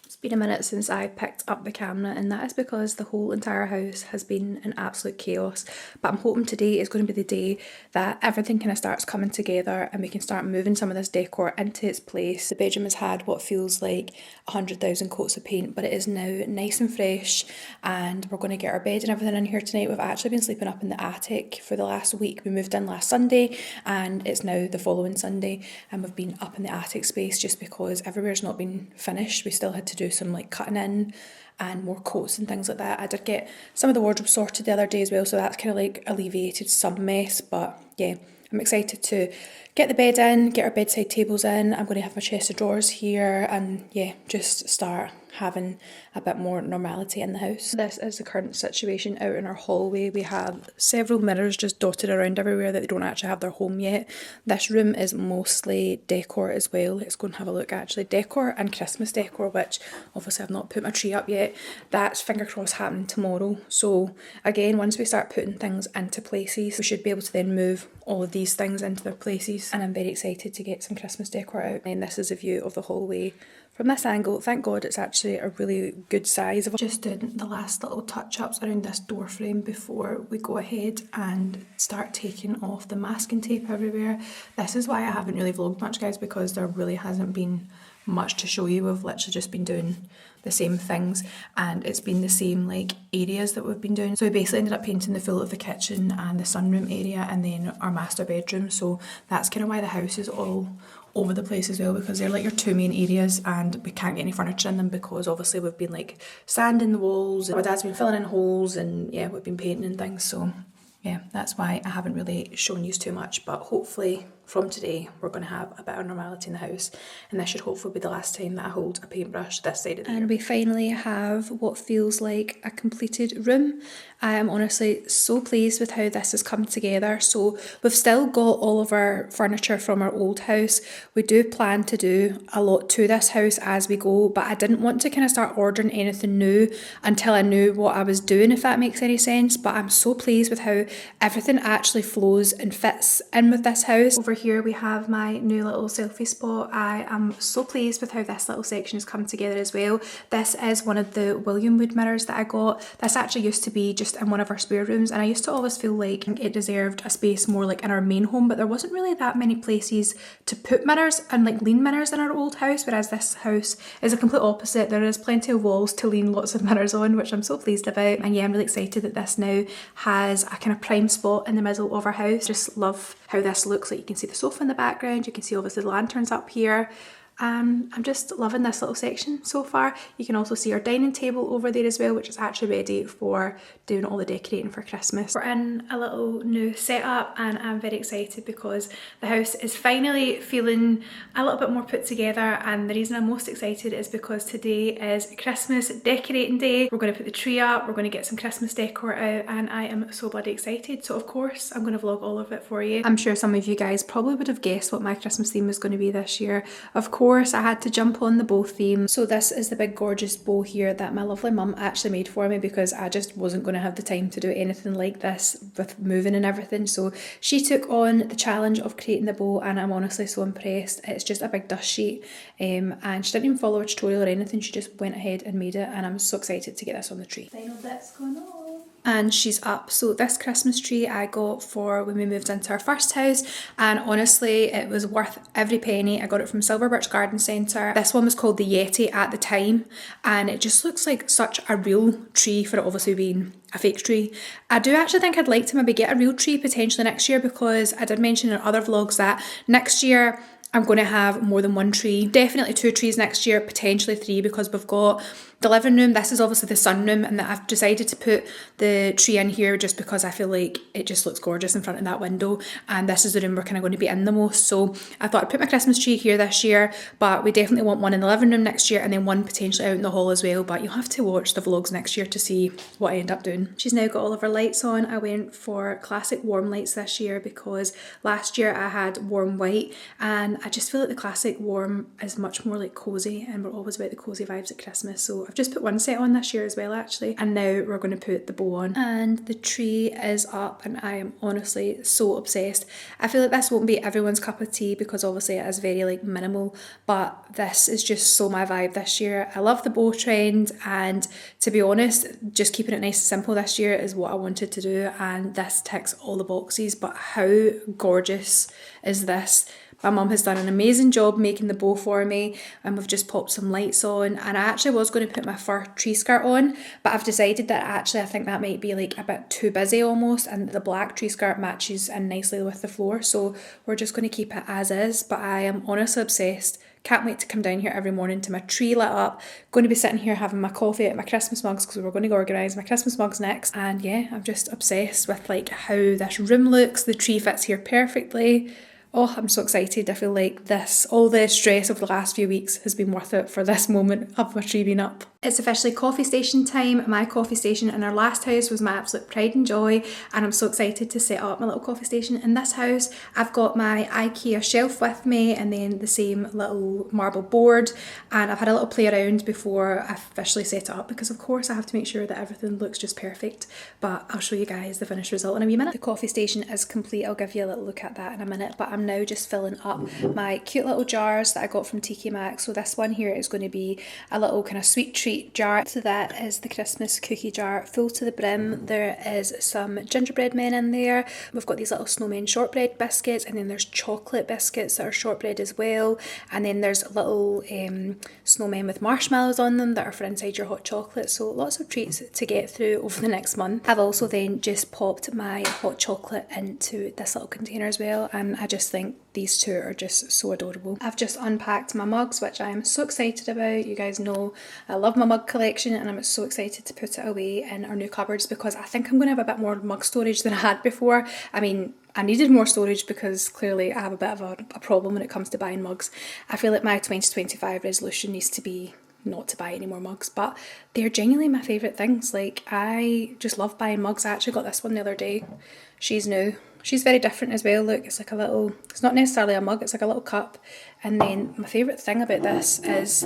It's been a minute since I picked up the camera, and that is because the whole entire house has been an absolute chaos. But I'm hoping today is going to be the day that everything kind of starts coming together and we can start moving some of this decor into its place. The bedroom has had what feels like 100,000 coats of paint, but it is now nice and fresh, and we're going to get our bed and everything in here tonight. We've actually been sleeping up in the attic for the last week. We moved in last Sunday and it's now the following Sunday, and we've been up in the attic space just because everywhere's not been finished. We still had to do some like cutting in and more coats and things like that. I did get some of the wardrobe sorted the other day as well, so that's kind of like alleviated some mess. But yeah, I'm excited to get the bed in, get our bedside tables in. I'm going to have my chest of drawers here, and yeah, just start having a bit more normality in the house. This is the current situation out in our hallway. We have several mirrors just dotted around everywhere that they don't actually have their home yet. This room is mostly decor as well. Let's go and have a look actually. Decor and Christmas decor, which obviously I've not put my tree up yet. That's finger crossed happening tomorrow. So again, once we start putting things into places, we should be able to then move all of these things into their places. And I'm very excited to get some Christmas decor out. And this is a view of the hallway from this angle. Thank God it's actually a really good size. I've just done the last little touch-ups around this door frame before we go ahead and start taking off the masking tape everywhere. This is why I haven't really vlogged much, guys, because there really hasn't been much to show you. We've literally just been doing the same things, and it's been the same like areas that we've been doing. So we basically ended up painting the full of the kitchen and the sunroom area and then our master bedroom. So that's kind of why the house is all over the place as well, because they're like your two main areas and we can't get any furniture in them because obviously we've been like sanding the walls and my dad's been filling in holes, and yeah, we've been painting and things. So yeah, that's why I haven't really shown you too much, but hopefully from today we're going to have a bit of normality in the house, and this should hopefully be the last time that I hold a paintbrush this side of the year. And we finally have what feels like a completed room. I am honestly so pleased with how this has come together. So we've still got all of our furniture from our old house. We do plan to do a lot to this house as we go, but I didn't want to kind of start ordering anything new until I knew what I was doing, if that makes any sense. But I'm so pleased with how everything actually flows and fits in with this house. Over here we have my new little selfie spot. I am so pleased with how this little section has come together as well. This is one of the William Wood mirrors that I got. This actually used to be just in one of our spare rooms, and I used to always feel like it deserved a space more like in our main home, but there wasn't really that many places to put mirrors and like lean mirrors in our old house, whereas this house is a complete opposite. There is plenty of walls to lean lots of mirrors on, which I'm so pleased about. And yeah, I'm really excited that this now has a kind of prime spot in the middle of our house. Just love how this looks. Like you can see the sofa in the background, you can see obviously the lanterns up here. I'm just loving this little section so far. You can also see our dining table over there as well, which is actually ready for doing all the decorating for Christmas. We're in a little new setup and I'm very excited because the house is finally feeling a little bit more put together, and the reason I'm most excited is because today is Christmas decorating day. We're going to put the tree up, we're going to get some Christmas decor out, and I am so bloody excited. So of course I'm going to vlog all of it for you. I'm sure some of you guys probably would have guessed what my Christmas theme was going to be this year. Of course I had to jump on the bow theme. So this is the big gorgeous bow here that my lovely mum actually made for me because I just wasn't going to have the time to do anything like this with moving and everything. So she took on the challenge of creating the bow, and I'm honestly so impressed. It's just a big dust sheet and she didn't even follow a tutorial or anything. She just went ahead and made it, and I'm so excited to get this on the tree. Final bits going on. And she's up. So this Christmas tree I got for when we moved into our first house, and honestly it was worth every penny. I got it from Silver Birch Garden Centre. This one was called the Yeti at the time, and it just looks like such a real tree for it obviously being a fake tree. I do actually think I'd like to maybe get a real tree potentially next year, because I did mention in other vlogs that next year I'm going to have more than one tree. Definitely 2 trees next year, potentially 3, because we've got the living room. This is obviously the sunroom, and that I've decided to put the tree in here just because I feel like it just looks gorgeous in front of that window, and this is the room we're kind of going to be in the most. So I thought I'd put my Christmas tree here this year, but we definitely want one in the living room next year and then one potentially out in the hall as well, but you'll have to watch the vlogs next year to see what I end up doing. She's now got all of her lights on. I went for classic warm lights this year because last year I had warm white, and I just feel like the classic warm is much more like cosy, and we're always about the cosy vibes at Christmas. So I've just put one set on this year as well actually, and now we're going to put the bow on. And the tree is up, and I am honestly so obsessed. I feel like this won't be everyone's cup of tea because obviously it is very like minimal, but this is just so my vibe this year. I love the bow trend, and to be honest, just keeping it nice and simple this year is what I wanted to do, and this ticks all the boxes. But how gorgeous is this? My mum has done an amazing job making the bow for me, and we've just popped some lights on. And I actually was going to put my fur tree skirt on, but I've decided that actually I think that might be like a bit too busy almost, and the black tree skirt matches in nicely with the floor, so we're just going to keep it as is. But I am honestly obsessed. Can't wait to come down here every morning to my tree lit up. Going to be sitting here having my coffee at my Christmas mugs because we're going to organise my Christmas mugs next. And yeah, I'm just obsessed with like how this room looks. The tree fits here perfectly. Oh, I'm so excited. I feel like this, all the stress of the last few weeks has been worth it for this moment of my tree being up. It's officially coffee station time. My coffee station in our last house was my absolute pride and joy, and I'm so excited to set up my little coffee station in this house. I've got my Ikea shelf with me, and then the same little marble board, and I've had a little play around before I officially set it up because of course I have to make sure that everything looks just perfect, but I'll show you guys the finished result in a wee minute. The coffee station is complete. I'll give you a little look at that in a minute, but I'm I'm now just filling up my cute little jars that I got from TK Maxx. So this one here is going to be a little kind of sweet treat jar. So that is the Christmas cookie jar full to the brim. There is some gingerbread men in there. We've got these little snowmen shortbread biscuits, and then there's chocolate biscuits that are shortbread as well. And then there's little snowmen with marshmallows on them that are for inside your hot chocolate. So lots of treats to get through over the next month. I've also then just popped my hot chocolate into this little container as well, and I just think these two are just so adorable. I've just unpacked my mugs, which I am so excited about. You guys know I love my mug collection, and I'm so excited to put it away in our new cupboards because I think I'm going to have a bit more mug storage than I had before. I mean, I needed more storage because clearly I have a bit of a problem when it comes to buying mugs. I feel like my 2025 resolution needs to be not to buy any more mugs, but they're genuinely my favourite things. Like, I just love buying mugs. I actually got this one the other day. She's new. She's very different as well. Look, it's like a little, it's not necessarily a mug, it's like a little cup. And then my favourite thing about this is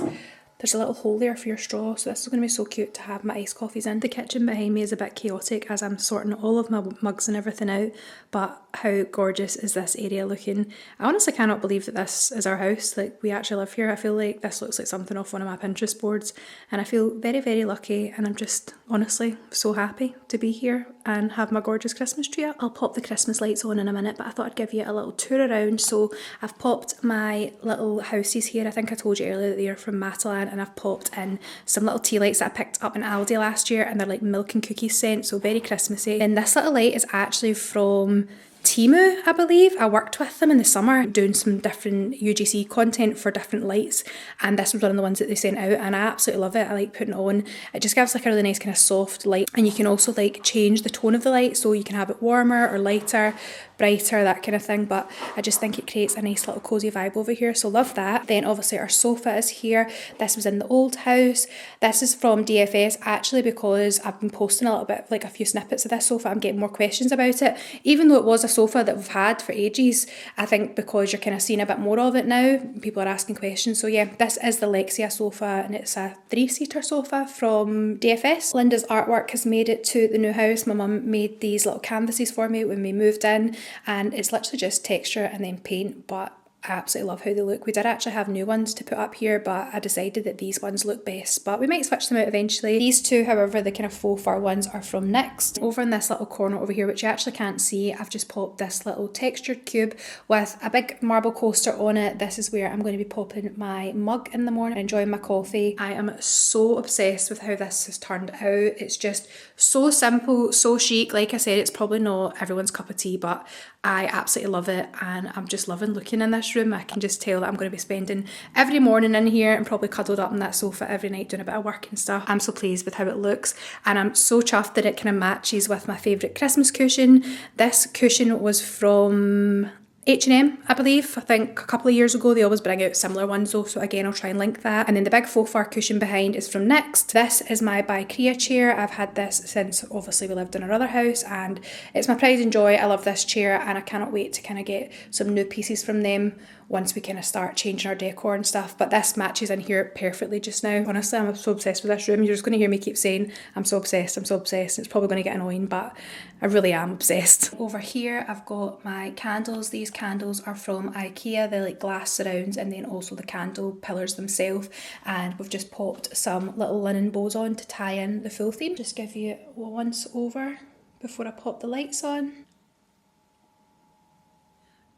there's a little hole there for your straw, so this is going to be so cute to have my iced coffees in. The kitchen behind me is a bit chaotic as I'm sorting all of my mugs and everything out, but how gorgeous is this area looking? I honestly cannot believe that this is our house. Like, we actually live here. I feel like this looks like something off one of my Pinterest boards, and I feel very, very lucky, and I'm just honestly so happy to be here and have my gorgeous Christmas tree up. I'll pop the Christmas lights on in a minute, but I thought I'd give you a little tour around. So I've popped my little houses here. I think I told you earlier that they're from Matalan, and I've popped in some little tea lights that I picked up in Aldi last year, and they're like milk and cookies scent, so very Christmassy. And this little light is actually from Timu, I believe. I worked with them in the summer doing some different UGC content for different lights, and this was one of the ones that they sent out, and I absolutely love it. I like putting it on. It just gives like a really nice kind of soft light, and you can also like change the tone of the light, so you can have it warmer or lighter, brighter, that kind of thing. But I just think it creates a nice little cozy vibe over here, so love that. Then obviously our sofa is here. This was in the old house. This is from DFS actually, because I've been posting a little bit, like a few snippets of this sofa. I'm getting more questions about it, even though it was a sofa that we've had for ages. I think because you're kind of seeing a bit more of it now, people are asking questions. So yeah, this is the Lexia sofa, and it's a 3-seater sofa from DFS. Linda's artwork has made it to the new house. My mum made these little canvases for me when we moved in, and it's literally just texture and then paint, but I absolutely love how they look. We did actually have new ones to put up here, but I decided that these ones look best, but we might switch them out eventually. These two, however, the kind of faux fur ones, are from Next. Over in this little corner over here, which you actually can't see, I've just popped this little textured cube with a big marble coaster on it. This is where I'm going to be popping my mug in the morning, enjoying my coffee. I am so obsessed with how this has turned out. It's just so simple, so chic. Like I said, it's probably not everyone's cup of tea, but I absolutely love it, and I'm just loving looking in this room. I can just tell that I'm going to be spending every morning in here and probably cuddled up on that sofa every night doing a bit of work and stuff. I'm so pleased with how it looks, and I'm so chuffed that it kind of matches with my favourite Christmas cushion. This cushion was from H&M, I believe. I think a couple of years ago they always bring out similar ones though, so again I'll try and link that. And then the big faux fur cushion behind is from Next. This is my By Crea chair. I've had this since obviously we lived in our other house, and it's my pride and joy. I love this chair, and I cannot wait to kind of get some new pieces from them once we kind of start changing our decor and stuff. But this matches in here perfectly just now. Honestly, I'm so obsessed with this room. You're just going to hear me keep saying I'm so obsessed, I'm so obsessed. It's probably going to get annoying, but I really am obsessed. Over here I've got my candles. These candles are from Ikea. They're like glass surrounds, and then also the candle pillars themselves, and we've just popped some little linen bows on to tie in the full theme. Just give you a once over before I pop the lights on.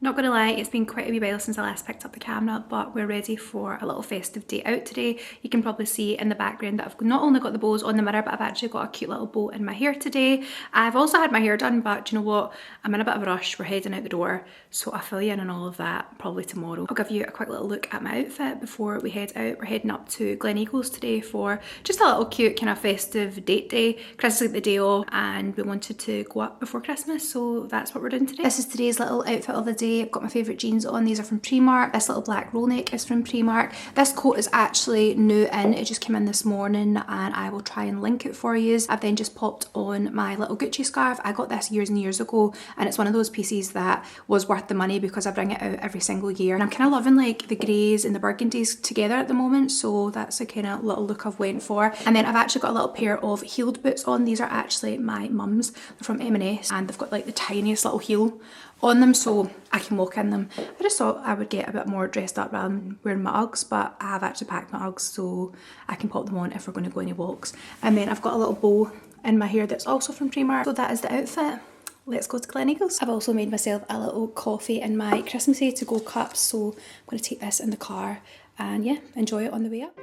Not gonna lie, it's been quite a wee while since I last picked up the camera, but we're ready for a little festive day out today. You can probably see in the background that I've not only got the bows on the mirror, but I've actually got a cute little bow in my hair today. I've also had my hair done, but do you know what? I'm in a bit of a rush. We're heading out the door, so I'll fill you in on all of that probably tomorrow. I'll give you a quick little look at my outfit before we head out. We're heading up to Glen Eagles today for just a little cute kind of festive date day. Chris is like the day off, and we wanted to go up before Christmas, so that's what we're doing today. This is today's little outfit of the day. I've got my favourite jeans on. These are from Primark. This little black roll neck is from Primark. This coat is actually new in. It just came in this morning, and I will try and link it for you. I've then just popped on my little Gucci scarf. I got this years and years ago, and it's one of those pieces that was worth the money because I bring it out every single year. And I'm kind of loving like the greys and the burgundies together at the moment, so that's the kind of little look I've went for. And then I've actually got a little pair of heeled boots on. These are actually my mum's. They're from M&S, and they've got like the tiniest little heel on them so I can walk in them. I just thought I would get a bit more dressed up rather than wearing my Uggs, but I have actually packed my Uggs so I can pop them on if we're going to go any walks. And then I've got a little bow in my hair that's also from Primark. So that is the outfit. Let's go to Gleneagles. I've also made myself a little coffee in my Christmassy to-go cups, so I'm going to take this in the car and yeah, enjoy it on the way up.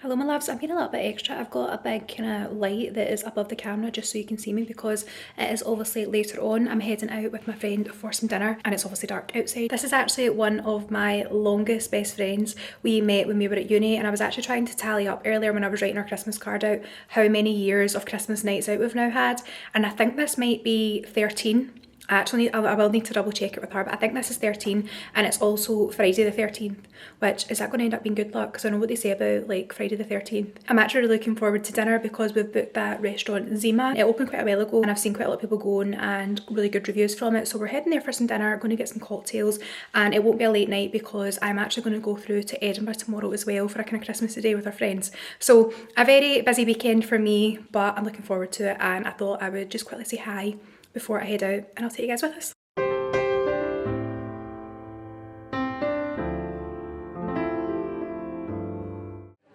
Hello my loves, I'm being a little bit extra. I've got a big kind of light that is above the camera just so you can see me because it is obviously later on. I'm heading out with my friend for some dinner and it's obviously dark outside. This is actually one of my longest best friends. We met when we were at uni and I was actually trying to tally up earlier when I was writing our Christmas card out how many years of Christmas nights out we've now had, and I think this might be 13. I will need to double check it with her, but I think this is 13 and it's also Friday the 13th, which is that going to end up being good luck because I know what they say about like Friday the 13th. I'm actually really looking forward to dinner because we've booked that restaurant Zima. It opened quite a while ago and I've seen quite a lot of people going and really good reviews from it. So we're heading there for some dinner, going to get some cocktails, and it won't be a late night because I'm actually going to go through to Edinburgh tomorrow as well for a kind of Christmas day with our friends. So a very busy weekend for me, but I'm looking forward to it and I thought I would just quickly say hi before I head out and I'll take you guys with us.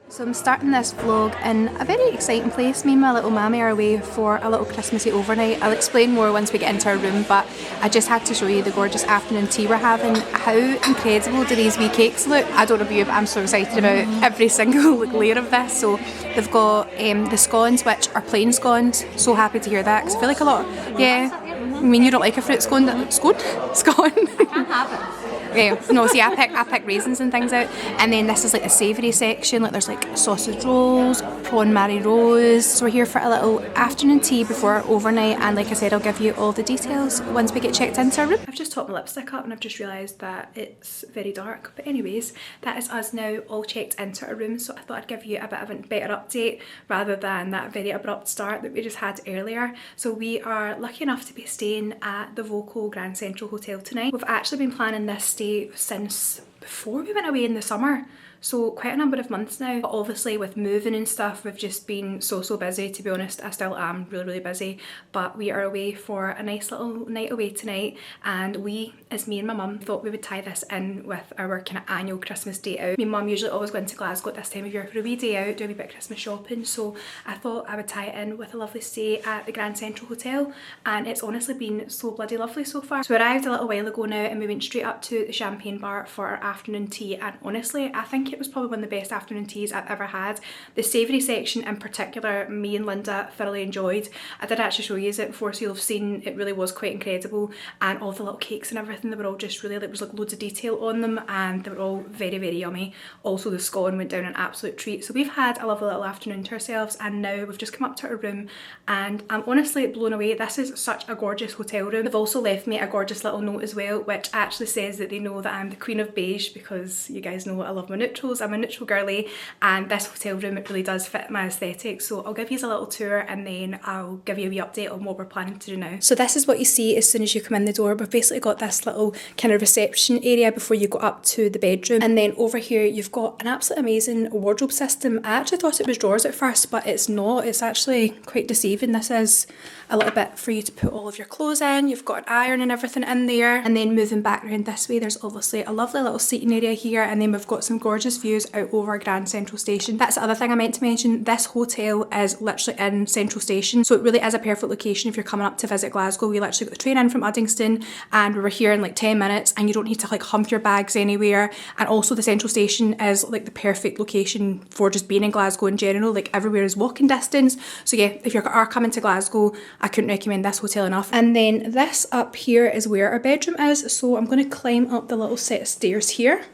So I'm starting this vlog in a very exciting place. Me and my little mammy are away for a little Christmassy overnight. I'll explain more once we get into our room, but I just had to show you the gorgeous afternoon tea we're having. How incredible do these wee cakes look? I don't know about you, but I'm so excited about every single layer of this. So they've got the scones, which are plain scones. So happy to hear that because I feel like a lot, yeah. I mean, you don't like a fruit scone? Scone? Scone? I can't have it. Yeah, no, see I pick raisins and things out, and then this is like the savoury section, like there's like sausage rolls, prawn Mary Rose. So we're here for a little afternoon tea before our overnight, and like I said, I'll give you all the details once we get checked into our room. I've just topped my lipstick up and I've just realised that it's very dark, but anyways, that is us now all checked into our room, so I thought I'd give you a bit of a better update rather than that very abrupt start that we just had earlier. So we are lucky enough to be staying at the Voco Grand Central Hotel tonight. We've actually been planning this stay since before we went away in the summer, so quite a number of months now. But obviously with moving and stuff, we've just been so busy. To be honest, I still am really busy, but we are away for a nice little night away tonight, and we, as me and my mum, thought we would tie this in with our kind of annual Christmas day out. Me and mum usually always go into Glasgow at this time of year for a wee day out, do a wee bit of Christmas shopping, so I thought I would tie it in with a lovely stay at the Grand Central Hotel, and it's honestly been so bloody lovely so far. So we arrived a little while ago now and we went straight up to the champagne bar for our afternoon tea, and honestly I think it was probably one of the best afternoon teas I've ever had. The savoury section in particular, me and Linda thoroughly enjoyed. I did actually show you it before, so you'll have seen it really was quite incredible, and all the little cakes and everything, they were all just really, there was like loads of detail on them and they were all very yummy. Also the scone went down an absolute treat. So we've had a lovely little afternoon to ourselves, and now we've just come up to our room and I'm honestly blown away. This is such a gorgeous hotel room. They've also left me a gorgeous little note as well, which actually says that they know that I'm the queen of beige, because you guys know I love my neutrals. I'm a neutral girly, and this hotel room, it really does fit my aesthetic. So I'll give you a little tour and then I'll give you a wee update on what we're planning to do now. So this is what you see as soon as you come in the door. We've basically got this little kind of reception area before you go up to the bedroom, and then over here you've got an absolutely amazing wardrobe system. I actually thought it was drawers at first, but it's not. It's actually quite deceiving. This is a little bit for you to put all of your clothes in. You've got an iron and everything in there, and then moving back around this way there's obviously a lovely little seating area here, and then we've got some gorgeous views out over Grand Central Station. That's the other thing I meant to mention. This hotel is literally in Central Station, so it really is a perfect location if you're coming up to visit Glasgow. We literally got the train in from Uddingston and we were here in like 10 minutes, and you don't need to like hump your bags anywhere. And also the Central Station is like the perfect location for just being in Glasgow in general. Like everywhere is walking distance. So yeah, if you are coming to Glasgow, I couldn't recommend this hotel enough. And then this up here is where our bedroom is, so I'm going to climb up the little set of stairs here.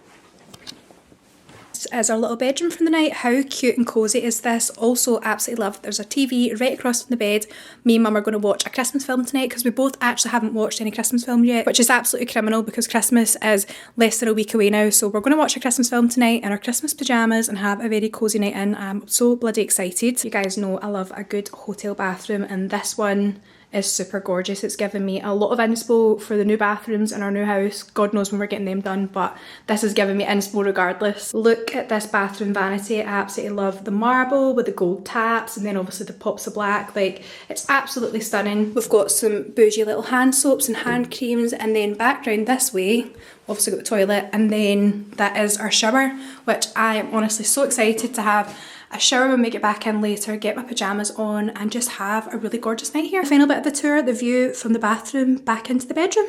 this is our little bedroom for the night. How cute and cosy is this? Also absolutely love there's a TV right across from the bed. Me and mum are going to watch a Christmas film tonight because we both actually haven't watched any Christmas film yet, which is absolutely criminal because Christmas is less than a week away now. So we're going to watch a Christmas film tonight in our Christmas pyjamas and have a very cosy night in. I'm so bloody excited. You guys know I love a good hotel bathroom, and this one is super gorgeous. It's given me a lot of inspo for the new bathrooms in our new house. God knows when we're getting them done, but this has given me inspo regardless. Look at this bathroom vanity. I absolutely love the marble with the gold taps and then obviously the pops of black. Like, it's absolutely stunning. We've got some bougie little hand soaps and hand creams, and then back round this way, obviously got the toilet, and then that is our shower, which I am honestly so excited to have a shower when we get back in later, get my pyjamas on and just have a really gorgeous night here. Final bit of the tour, the view from the bathroom back into the bedroom.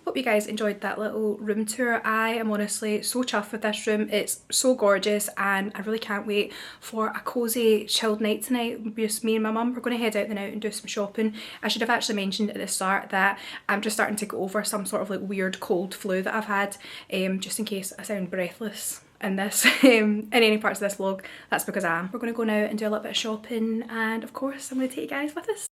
Hope you guys enjoyed that little room tour. I am honestly so chuffed with this room. It's so gorgeous and I really can't wait for a cosy chilled night tonight. Just me and my mum. We're going to head out the night and do some shopping. I should have actually mentioned at the start that I'm just starting to get over some sort of like weird cold flu that I've had, just in case I sound breathless in this in any parts of this vlog. That's because I am. We're going to go now and do a little bit of shopping, and of course I'm going to take you guys with us.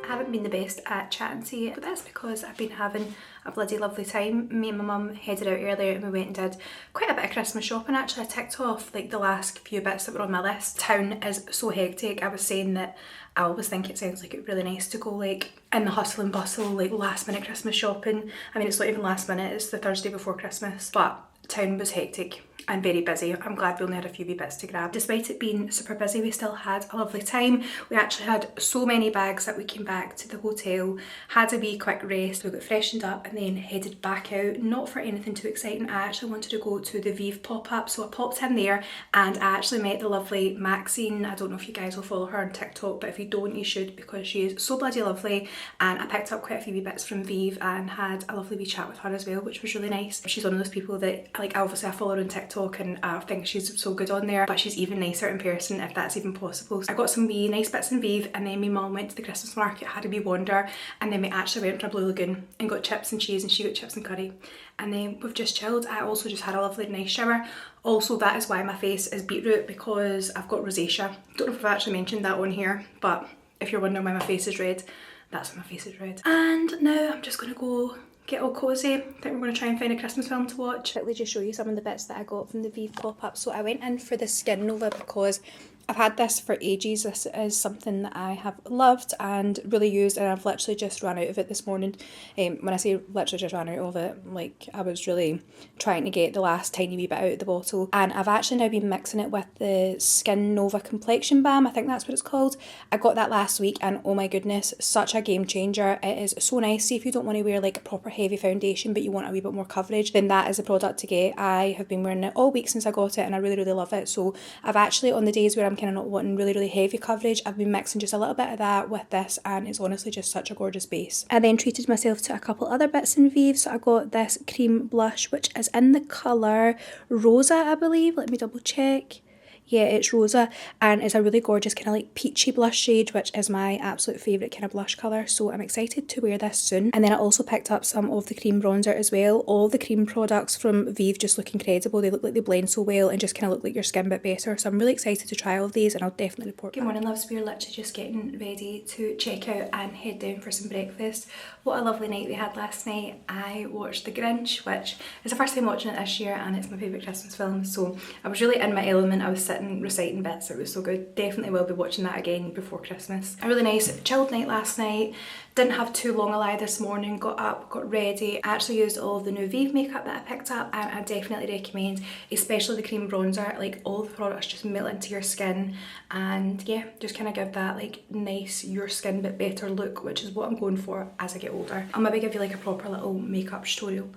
I haven't been the best at chatting to you, but that's because I've been having a bloody lovely time. Me and my mum headed out earlier and we went and did quite a bit of Christmas shopping. Actually, I ticked off like the last few bits that were on my list. Town is so hectic. I was saying that I always think it sounds like it's really nice to go like in the hustle and bustle, like last minute Christmas shopping. I mean, it's not even last minute, it's the Thursday before Christmas, but town was hectic and very busy. I'm glad we only had a few wee bits to grab. Despite it being super busy, we still had a lovely time. We actually had so many bags that we came back to the hotel, had a wee quick rest, we got freshened up and then headed back out. Not for anything too exciting, I actually wanted to go to the Vive pop-up, so I popped in there and I actually met the lovely Maxine. I don't know if you guys will follow her on TikTok, but if you don't, you should, because she is so bloody lovely. And I picked up quite a few wee bits from Vive and had a lovely wee chat with her as well, which was really nice. She's one of those people that, like, obviously I follow her on TikTok and I think she's so good on there, but she's even nicer in person, if that's even possible. So I got some wee nice bits in Vive, and then my mum went to the Christmas market, had a wee wander, and then we actually went to a Blue Lagoon and got chips and cheese, and she got chips and curry, and then we've just chilled. I also just had a lovely nice shower. Also, that is why my face is beetroot, because I've got rosacea. Don't know if I've actually mentioned that on here, but if you're wondering why my face is red, that's why my face is red. And now I'm just gonna go get all cosy. I think we're going to try and find a Christmas film to watch. Quickly just show you some of the bits that I got from the Vive pop-up. So I went in for the Skin Nova because I've had this for ages. This is something that I have loved and really used, and I've literally just ran out of it this morning. When I say literally just ran out of it, like I was really trying to get the last tiny wee bit out of the bottle, and I've actually now been mixing it with the Skin Nova Complexion Balm. I think that's what it's called. I got that last week and oh my goodness, such a game changer. It is so nice. See, if you don't want to wear like a proper heavy foundation but you want a wee bit more coverage, then that is a product to get. I have been wearing it all week since I got it and I really love it. So I've actually, on the days where I'm kind of not wanting really heavy coverage, I've been mixing just a little bit of that with this, and it's honestly just such a gorgeous base. I then treated myself to a couple other bits in Vive. So I got this cream blush, which is in the colour Rosa, I believe. Let me double check. Yeah, it's Rosa, and it's a really gorgeous kind of like peachy blush shade, which is my absolute favourite kind of blush colour, so I'm excited to wear this soon. And then I also picked up some of the cream bronzer as well. All the cream products from Vive just look incredible. They look like they blend so well and just kind of look like your skin a bit better, so I'm really excited to try all of these and I'll definitely report back. Good morning, loves. We're literally just getting ready to check out and head down for some breakfast. What a lovely night we had last night. I watched The Grinch, which is the first time watching it this year and it's my favourite Christmas film, so I was really in my element. I was sitting reciting bits. It was so good. Definitely will be watching that again before Christmas. A really nice chilled night last night. Didn't have too long a lie this morning. Got up, got ready. I actually used all of the new Vive makeup that I picked up, and I definitely recommend, especially the cream bronzer. Like, all the products just melt into your skin and yeah, just kind of give that like nice your skin but better look, which is what I'm going for as I get older. I'll maybe give you like a proper little makeup tutorial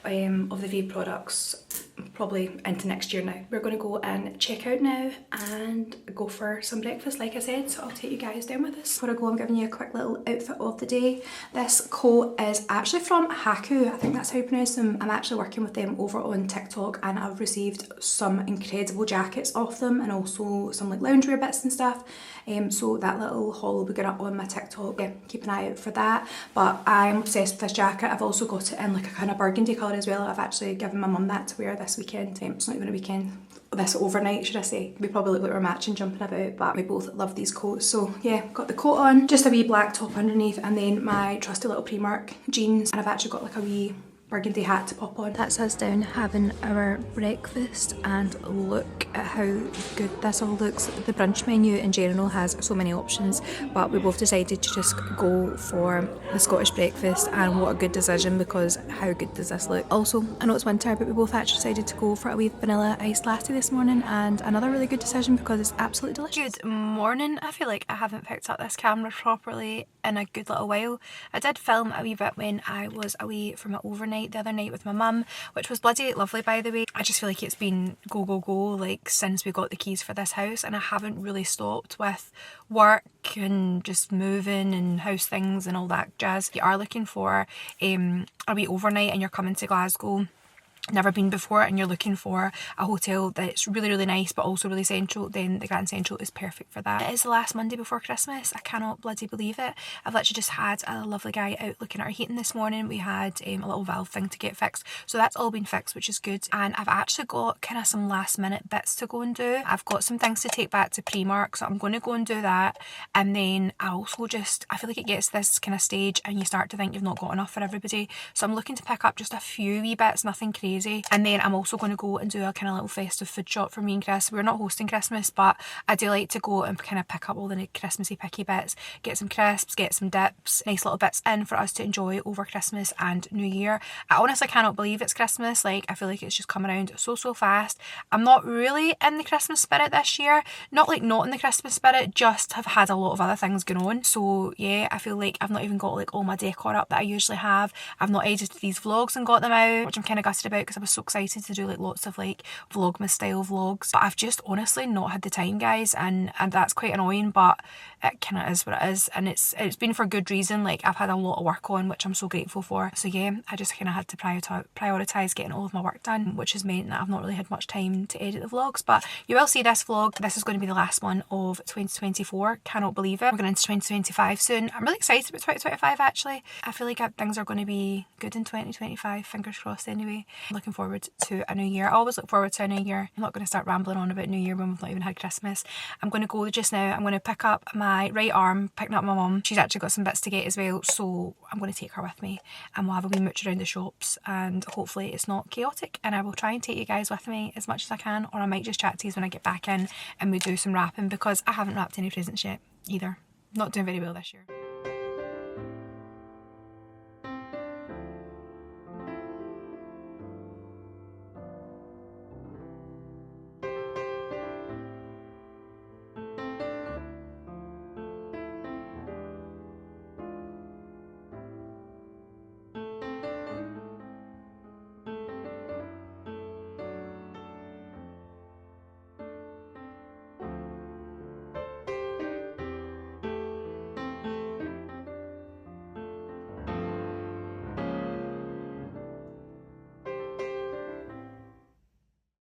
of the Vive products probably into next year now. We're going to go and check out now and go for some breakfast like I said, so I'll take you guys down with us. Before I go, I'm giving you a quick little outfit of the day. This coat is actually from Haku, I think that's how you pronounce them. I'm actually working with them over on TikTok and I've received some incredible jackets off them and also some like loungewear bits and stuff. So that little haul will be going up on my TikTok. Yeah, keep an eye out for that. But I'm obsessed with this jacket. I've also got it in like a kind of burgundy colour as well. I've actually given my mum that to wear this weekend. It's not even a weekend, this overnight should I say. We probably look like we're matching jumping about, but we both love these coats. So yeah, got the coat on, just a wee black top underneath, and then my trusty little Primark jeans, and I've actually got like a wee burgundy hat to pop on. That's us down having our breakfast, and look at how good this all looks. The brunch menu in general has so many options, but we both decided to just go for the Scottish breakfast, and what a good decision, because how good does this look. Also, I know it's winter, but we both actually decided to go for a wee vanilla iced latte this morning, and another really good decision because it's absolutely delicious. Good morning. I feel like I haven't picked up this camera properly in a good little while. I did film a wee bit when I was away for my overnight the other night with my mum, which was bloody lovely by the way. I just feel like it's been go like since we got the keys for this house, and I haven't really stopped with work and just moving and house things and all that jazz. If you are looking for a wee overnight and you're coming to Glasgow, never been before, and you're looking for a hotel that's really nice but also really central, then the Grand Central is perfect for that. It is the last Monday before Christmas. I cannot bloody believe it. I've literally just had a lovely guy out looking at our heating this morning. We had a little valve thing to get fixed, so that's all been fixed, which is good. And I've actually got kind of some last minute bits to go and do. I've got some things to take back to Primark, so I'm going to go and do that. And then I also just, I feel like it gets this kind of stage and you start to think you've not got enough for everybody, so I'm looking to pick up just a few wee bits, nothing crazy. And then I'm also going to go and do a kind of little festive food shop for me and Chris. We're not hosting Christmas, but I do like to go and kind of pick up all the Christmassy picky bits, get some crisps, get some dips, nice little bits in for us to enjoy over Christmas and New Year. I honestly cannot believe it's Christmas. Like, I feel like it's just come around so fast. I'm not really in the Christmas spirit this year. Not like not in the Christmas spirit, just have had a lot of other things going on. So yeah, I feel like I've not even got like all my decor up that I usually have. I've not edited these vlogs and got them out, which I'm kind of gutted about because I was so excited to do like lots of like vlogmas style vlogs, but I've just honestly not had the time, guys, and that's quite annoying, but it kind of is what it is, and it's been for good reason. Like, I've had a lot of work on, which I'm so grateful for. So yeah, I just kind of had to prioritise getting all of my work done, which has meant that I've not really had much time to edit the vlogs. But you will see this vlog. This is going to be the last one of 2024. Cannot believe it. We're going into 2025 soon. I'm really excited about 2025 actually. I feel like things are going to be good in 2025, fingers crossed anyway. I'm looking forward to a new year. I always look forward to a new year. I'm not going to start rambling on about New Year when we've not even had Christmas. I'm going to go just now. I'm going to pick up my right arm, picking up my mum. She's actually got some bits to get as well, so I'm going to take her with me and we'll have a wee mooch around the shops, and hopefully it's not chaotic, and I will try and take you guys with me as much as I can, or I might just chat to you when I get back in and we do some wrapping, because I haven't wrapped any presents yet either. Not doing very well this year.